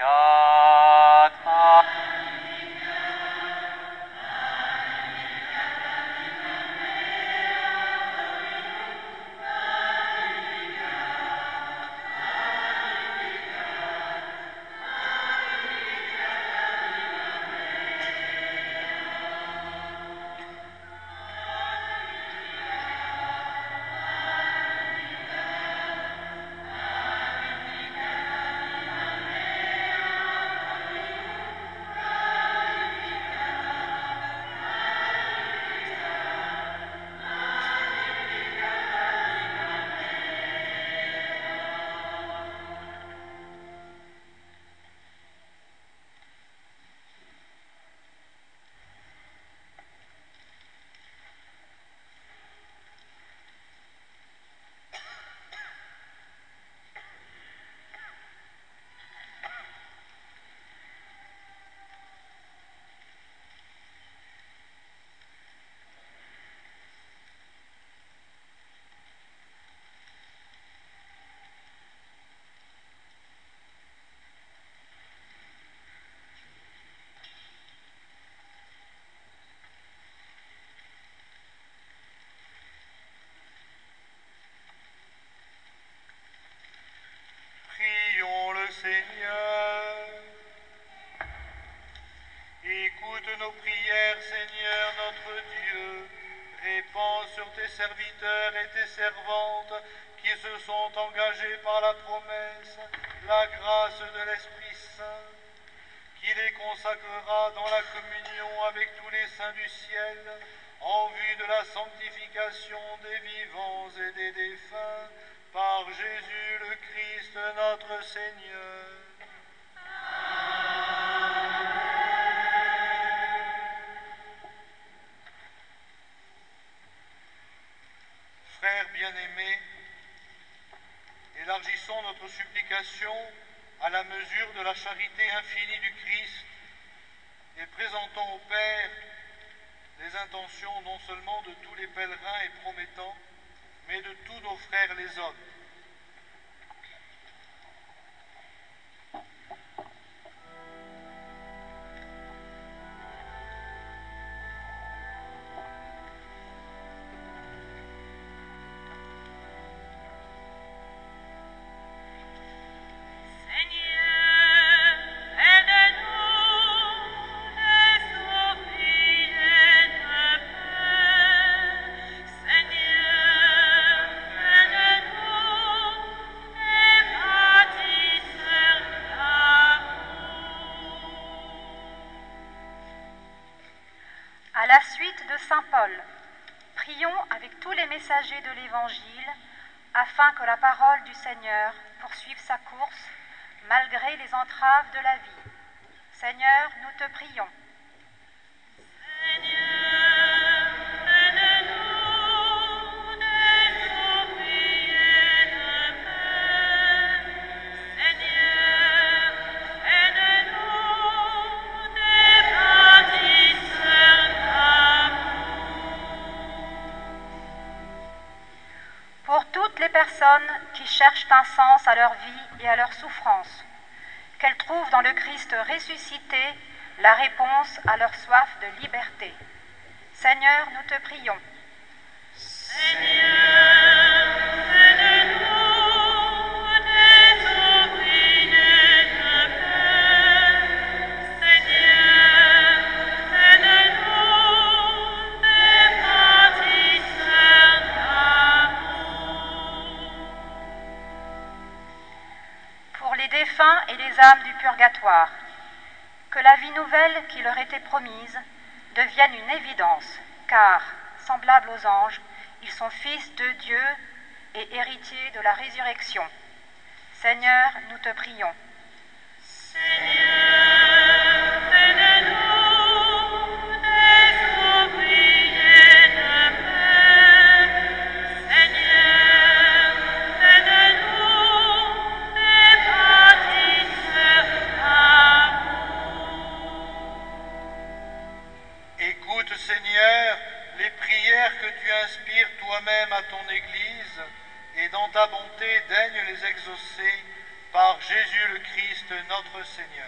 Prions le Seigneur. Écoute nos prières, Seigneur notre Dieu. Répands sur tes serviteurs et tes servantes qui se sont engagés par la promesse la grâce de l'Esprit Saint, qui les consacrera dans la communion avec tous les saints du ciel, en vue de la sanctification des vivants et des défunts, par Jésus le Christ notre Seigneur. Frères bien-aimés, élargissons notre supplication à la mesure de la charité infinie du Christ et présentons au Père les intentions non seulement de tous les pèlerins et promettants, mais de tous nos frères les hommes. suite de saint Paul, prions avec tous les messagers de l'Évangile afin que la parole du Seigneur poursuive sa course malgré les entraves de la vie. Seigneur, nous te prions. Pour toutes les personnes qui cherchent un sens à leur vie et à leur souffrance, qu'elles trouvent dans le Christ ressuscité la réponse à leur soif de liberté. Seigneur, nous te prions. Seigneur, aide-nous désouvrir notre peur. Seigneur, aide-nous des bâtisseurs d'amour. Pour les défunts et les âmes du purgatoire, que la vie nouvelle qui leur était promise devienne une évidence, car, semblables aux anges, ils sont fils de Dieu et héritiers de la résurrection. Seigneur, nous te prions. Seigneur, aide-nous désouvrir nos peurs. Seigneur, aide-nous des bâtisseurs d'amour. Écoute, Seigneur, les prières que tu inspires toi-même à ton Église, et dans ta bonté daigne les exaucer par Jésus le Christ, notre Seigneur.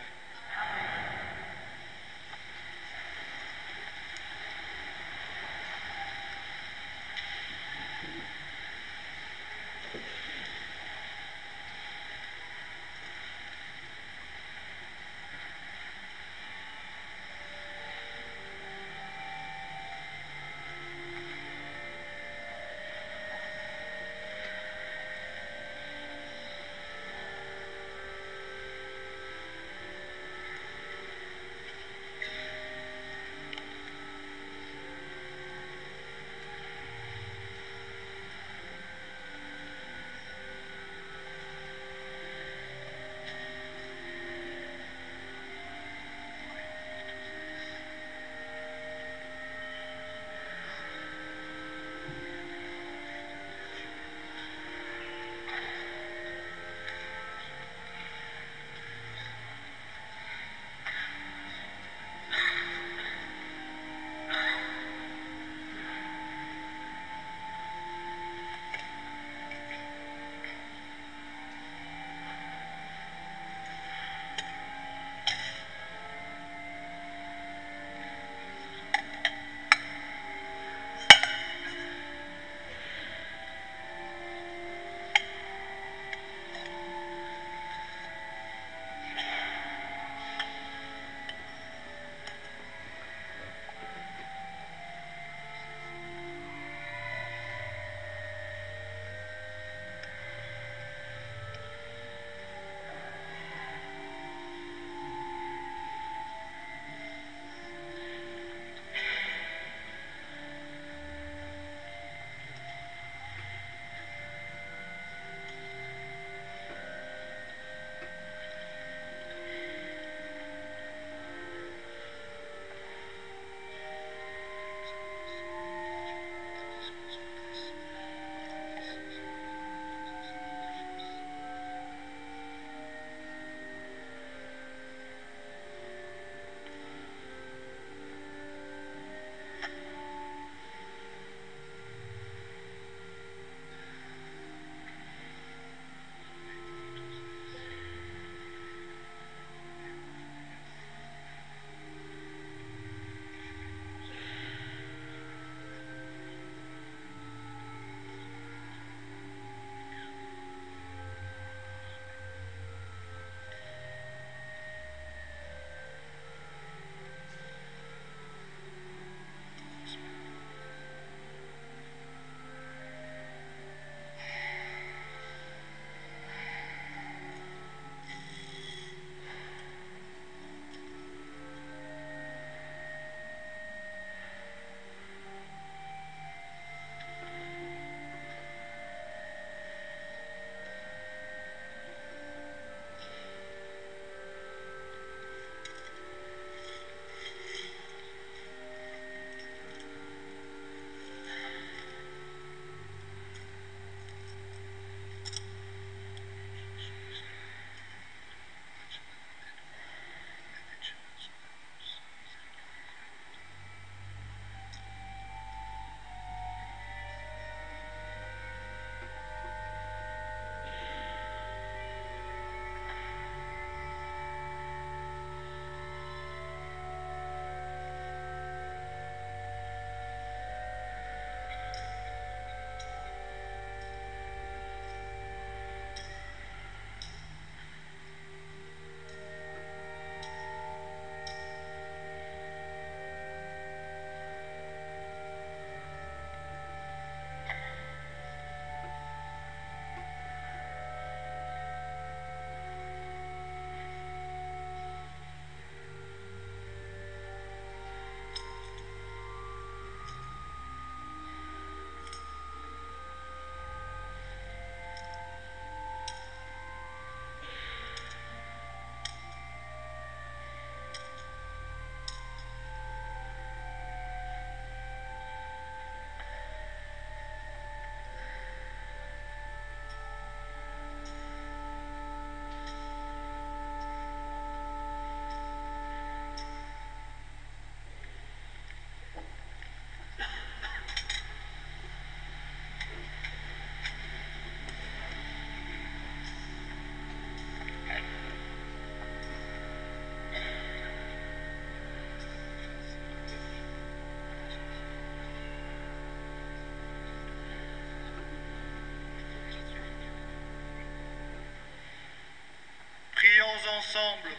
ensemble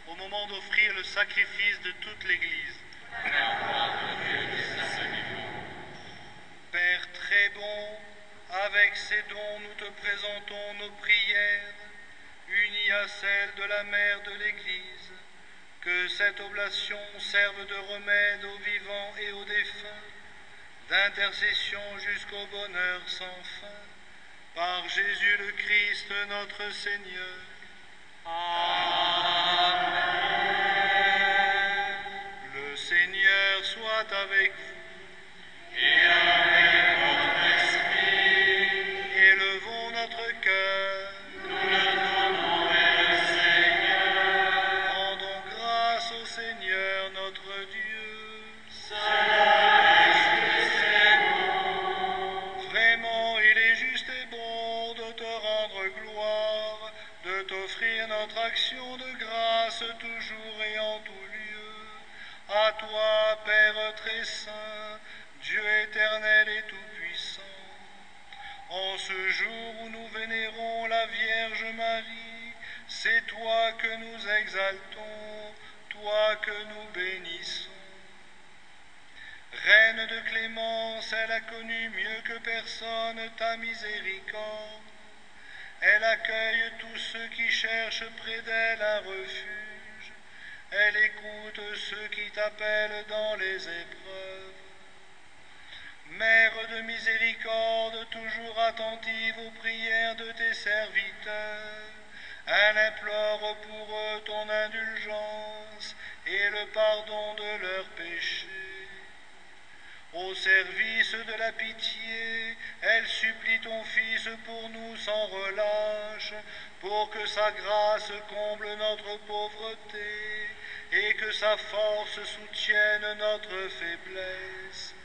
au moment d'offrir le sacrifice de toute l'Église. Père très bon, avec ces dons nous te présentons nos prières, unies à celles de la Mère de l'Église. Que cette oblation serve de remède aux vivants et aux défunts, d'intercession jusqu'au bonheur sans fin. Par Jésus le Christ notre Seigneur. Amen. Le Seigneur soit avec vous. Et avec votre esprit. Élevons notre cœur. Nous le donnons vers le Seigneur. Rendons grâce au Seigneur notre Dieu. Cela est juste et bon. Vraiment, il est juste et bon de te rendre gloire, de t'offrir notre action de grâce toujours et en tout lieu. À toi, Père très saint, Dieu éternel et tout-puissant, en ce jour où nous vénérons la Vierge Marie, c'est toi que nous exaltons, toi que nous bénissons. Reine de clémence, elle a connu mieux que personne ta miséricorde. Elle accueille tous ceux qui cherchent près d'elle un refuge. Elle écoute ceux qui t'appellent dans les épreuves. Mère de miséricorde, toujours attentive aux prières de tes serviteurs, elle implore pour eux ton indulgence et le pardon de leurs péchés. Au service de la pitié, elle supplie ton Fils pour nous sans relâche, pour que sa grâce comble notre pauvreté et que sa force soutienne notre faiblesse.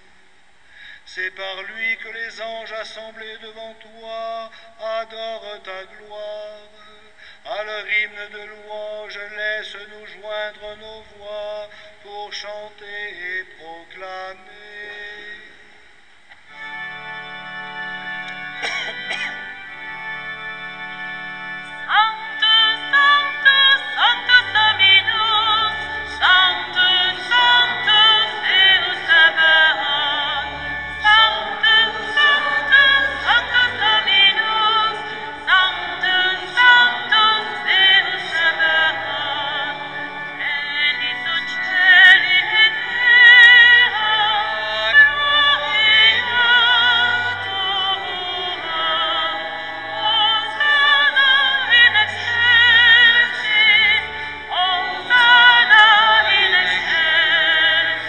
C'est par lui que les anges assemblés devant toi adorent ta gloire. À leur hymne de louange, laisse-nous joindre nos voix pour chanter et proclamer. Sanctus, Sanctus, Sanctus Dominus, Sanctus, Sanctus, Deus Sabaoth. Sanctus, Sanctus, Sanctus Dominus, Sanctus, Sanctus, Deus Sabaoth. Benedictus celi et terra, gloria tua. Hosanna in excelsis, Hosanna in excelsis,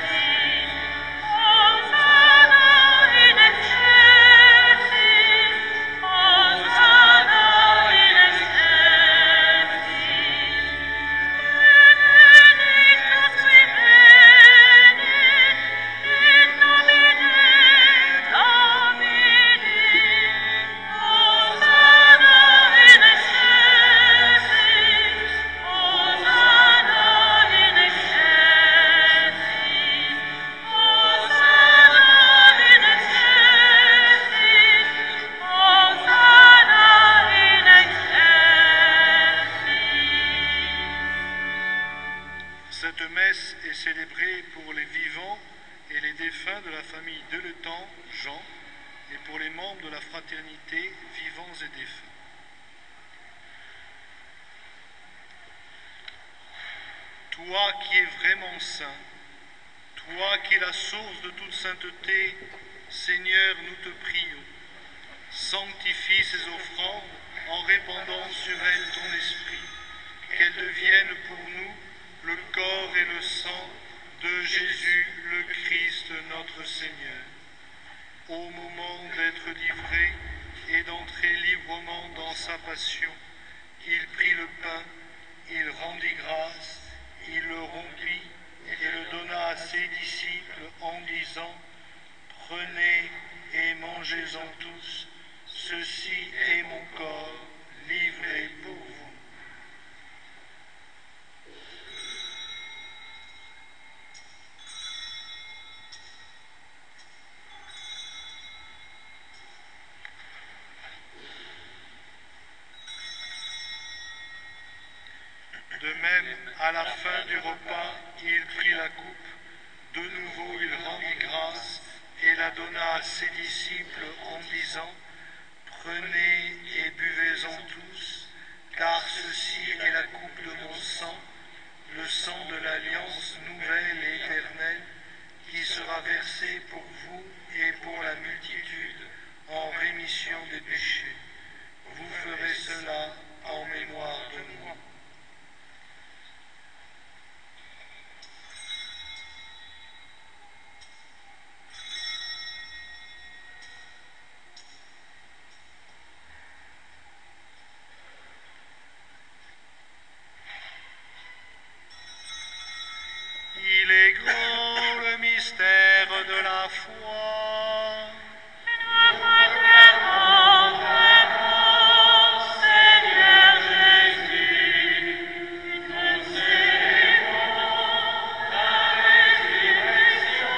Hosanna in excelsis, Hosanna in excelsis. Benedictus qui venit in nomine Domini. Hosanna in excelsis, Hosanna in excelsis, Hosanna in excelsis, Hosanna in excelsis. Cette messe est célébrée pour les vivants et les défunts de la famille Deletan, Jean, et pour les membres de la fraternité vivants et défunts. Toi qui es vraiment saint, toi qui es la source de toute sainteté, Seigneur, nous te prions. Sanctifie ces offrandes en répandant sur elles ton esprit, qu'elles deviennent pour nous le corps et le sang de Jésus le Christ notre Seigneur. Au moment d'être livré et d'entrer librement dans sa passion, il prit le pain, il rendit grâce, il le rompit et le donna à ses disciples en disant : Prenez et mangez-en tous, ceci est mon corps livré pour vous. De repas, il prit la coupe. De nouveau, il rendit grâce et la donna à ses disciples en disant, prenez et buvez-en tous, car ceci est la coupe de mon sang, le sang de l'alliance nouvelle et éternelle, qui sera versé pour vous et pour la multitude en rémission des péchés. Vous ferez cela en mémoire de moi. Il est grand le mystère de la foi. Seigneur Jésus, nous célébrons ta résurrection,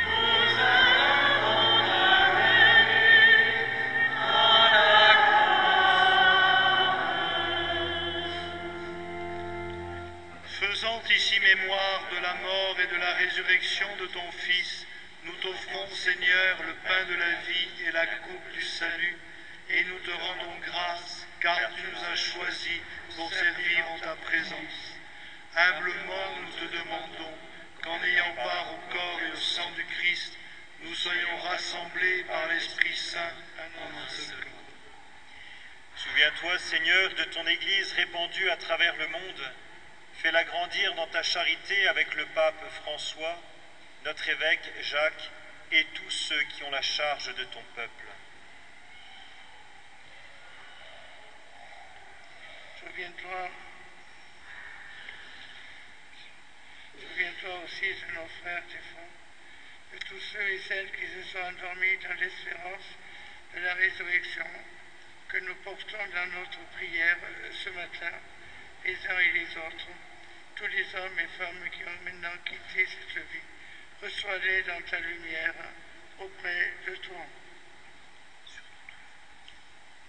nous attendons ta venue dans la Faisant ici mémoire de la mort et de la résurrection de ton Fils, nous t'offrons, Seigneur, le pain de la vie et la coupe du salut, et nous te rendons grâce, car tu nous as choisis pour servir en ta présence. Humblement, nous te demandons qu'en ayant part au corps et au sang du Christ, nous soyons rassemblés par l'Esprit Saint en un seul corps. Souviens-toi, Seigneur, de ton Église répandue à travers le monde. Fais-la grandir dans ta charité avec le pape François, notre évêque Jacques et tous ceux qui ont la charge de ton peuple. Souviens-toi aussi de nos frères défunts, de tous ceux et celles qui se sont endormis dans l'espérance de la résurrection, que nous portons dans notre prière ce matin, les uns et les autres, tous les hommes et femmes qui ont maintenant quitté cette vie. Reçois-les dans ta lumière auprès de toi.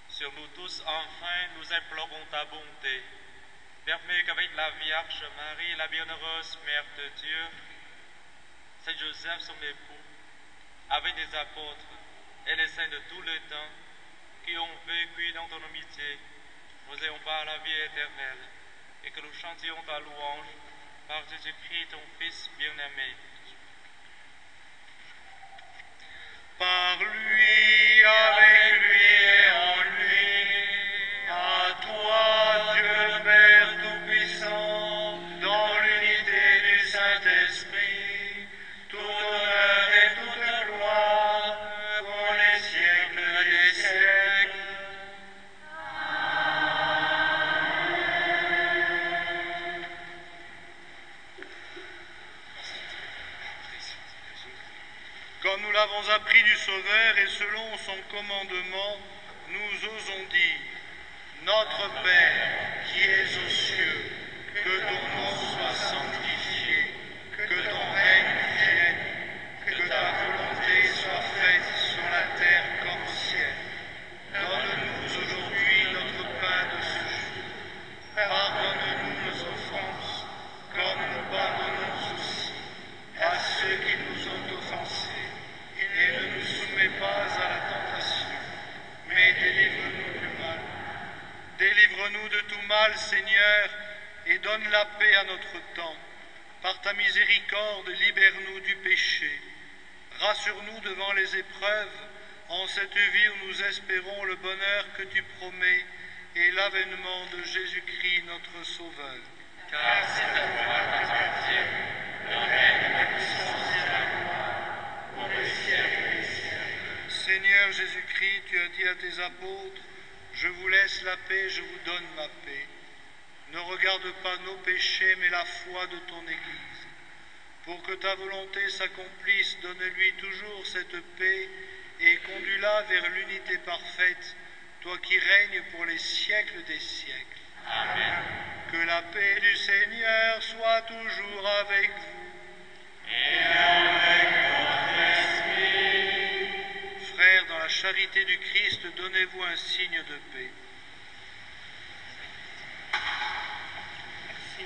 Sur nous tous, enfin, nous implorons ta bonté. Permets qu'avec la Vierge Marie, la bienheureuse Mère de Dieu, Saint Joseph, son époux, avec les apôtres et les saints de tout le temps, qui ont vécu dans ton amitié, nous ayons par la vie éternelle, et que nous chantions ta louange par Jésus-Christ, ton Fils bien-aimé. Par lui, avec lui et en lui, à toi, Dieu le Père Tout-Puissant, dans l'unité du Saint-Esprit, tout honneur et toute gloire pour les siècles des siècles. Comme nous l'avons appris du Sauveur et selon son commandement, nous osons dire, Notre Père qui es aux cieux, que ton nom soit sanctifié, que ton règne vienne, que ta volonté soit faite sur la terre comme au ciel. Donne-nous aujourd'hui notre pain de ce jour. Pardonne-nous nos offenses, comme nous pardonnons aussi à ceux qui nous ont offensés. Et ne nous soumets pas à la tentation, mais délivre-nous du mal. Délivre-nous de tout mal, Seigneur, et donne la paix à notre temps. Par ta miséricorde, libère-nous du péché. Rassure-nous devant les épreuves, en cette vie où nous espérons le bonheur que tu promets et l'avènement de Jésus-Christ, notre Sauveur. Car c'est à toi qu'appartient le règne, la puissance et la gloire pour les siècles des siècles. Seigneur Jésus-Christ, tu as dit à tes apôtres, je vous laisse la paix, je vous donne ma paix. Ne regarde pas nos péchés, mais la foi de ton Église. Pour que ta volonté s'accomplisse, donne-lui toujours cette paix et conduis-la vers l'unité parfaite, toi qui règnes pour les siècles des siècles. Amen. Que la paix du Seigneur soit toujours avec vous. Et avec votre esprit. Frères, dans la charité du Christ, donnez-vous un signe de paix. Merci.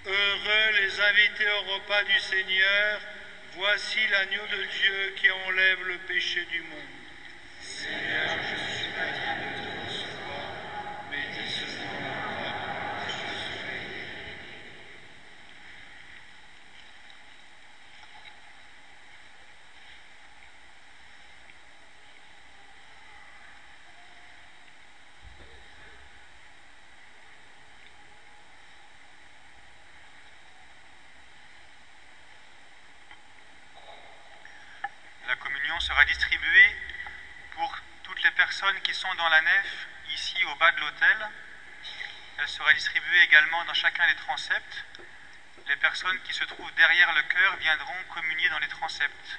Heureux les invités au repas du Seigneur, voici l'agneau de Dieu qui enlève le péché du monde. Seigneur, je suis pas digne de te recevoir, mais dis seulement la parole, et je serai guéri. La communion sera distribuée pour toutes les personnes qui sont dans la nef, ici au bas de l'autel. Elle sera distribuée également dans chacun des transepts. Les personnes qui se trouvent derrière le chœur viendront communier dans les transepts.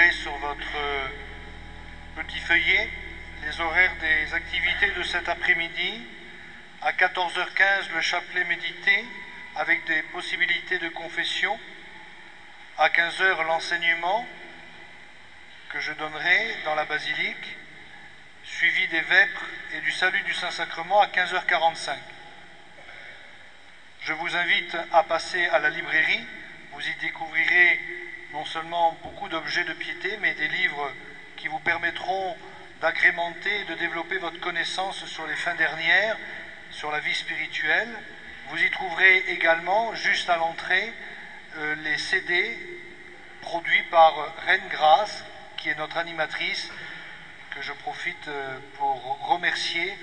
trouverez sur votre petit feuillet les horaires des activités de cet après-midi. À 14h15, le chapelet médité avec des possibilités de confession. À 15h, l'enseignement que je donnerai dans la basilique, suivi des vêpres et du salut du Saint-Sacrement à 15h45. Je vous invite à passer à la librairie. Vous y découvrirez non seulement beaucoup d'objets de piété, mais des livres qui vous permettront d'agrémenter et de développer votre connaissance sur les fins dernières, sur la vie spirituelle. Vous y trouverez également, juste à l'entrée, les CD produits par Reine Grace, qui est notre animatrice, que je profite pour remercier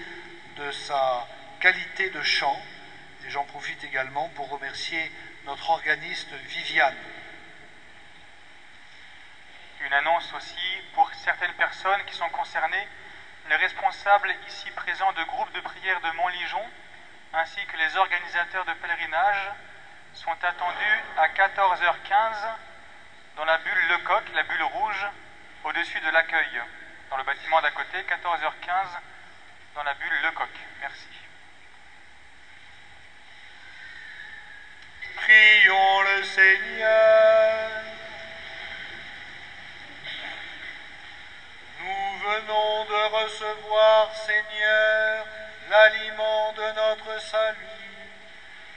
de sa qualité de chant. Et j'en profite également pour remercier notre organiste Viviane. Une annonce aussi pour certaines personnes qui sont concernées. Les responsables ici présents de groupes de prière de Montligeon, ainsi que les organisateurs de pèlerinage, sont attendus à 14h15 dans la bulle Lecoq, la bulle rouge, au-dessus de l'accueil. Dans le bâtiment d'à côté, 14h15 dans la bulle Lecoq. Merci. Prions le Seigneur. Nous venons de recevoir, Seigneur, l'aliment de notre salut.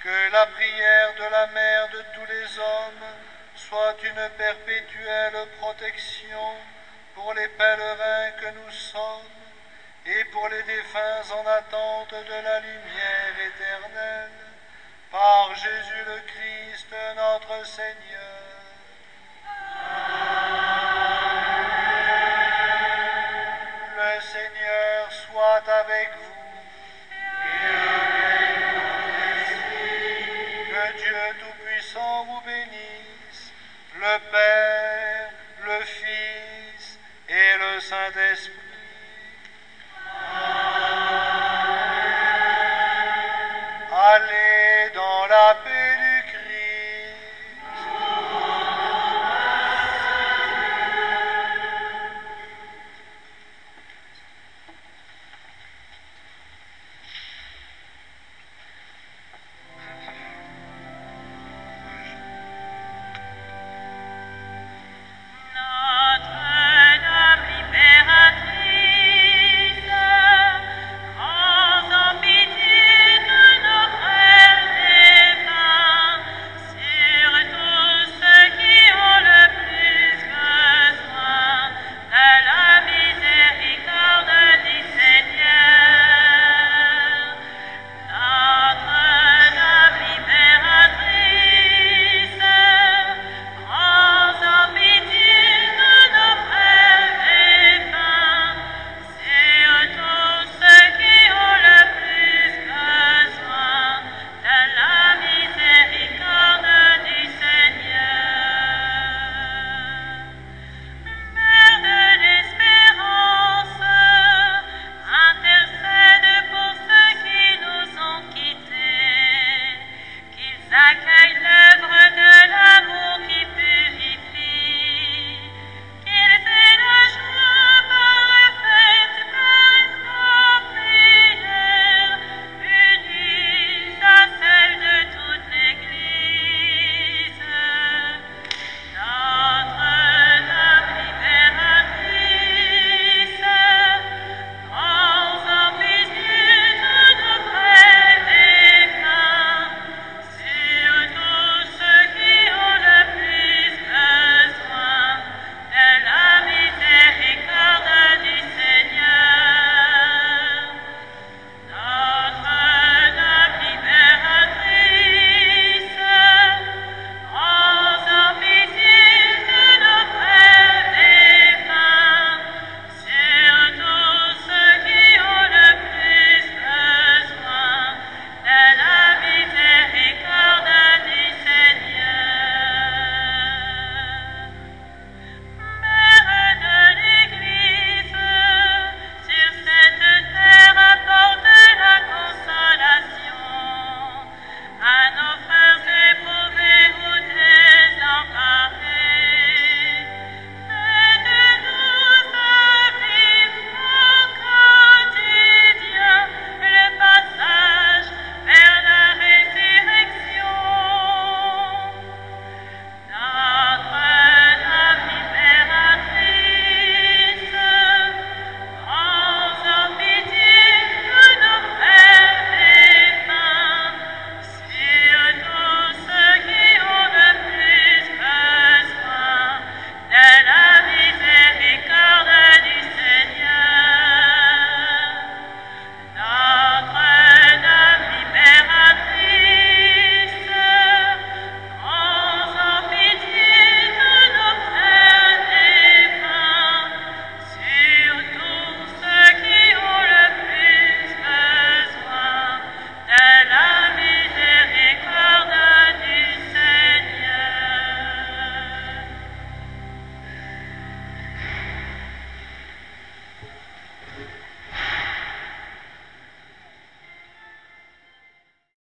Que la prière de la Mère de tous les hommes soit une perpétuelle protection pour les pèlerins que nous sommes et pour les défunts en attente de la lumière éternelle. Par Jésus le Christ, notre Seigneur. Le Seigneur soit avec vous. Et avec votre esprit. Que Dieu Tout-Puissant vous bénisse, le Père, le Fils et le Saint-Esprit. Allez dans la paix.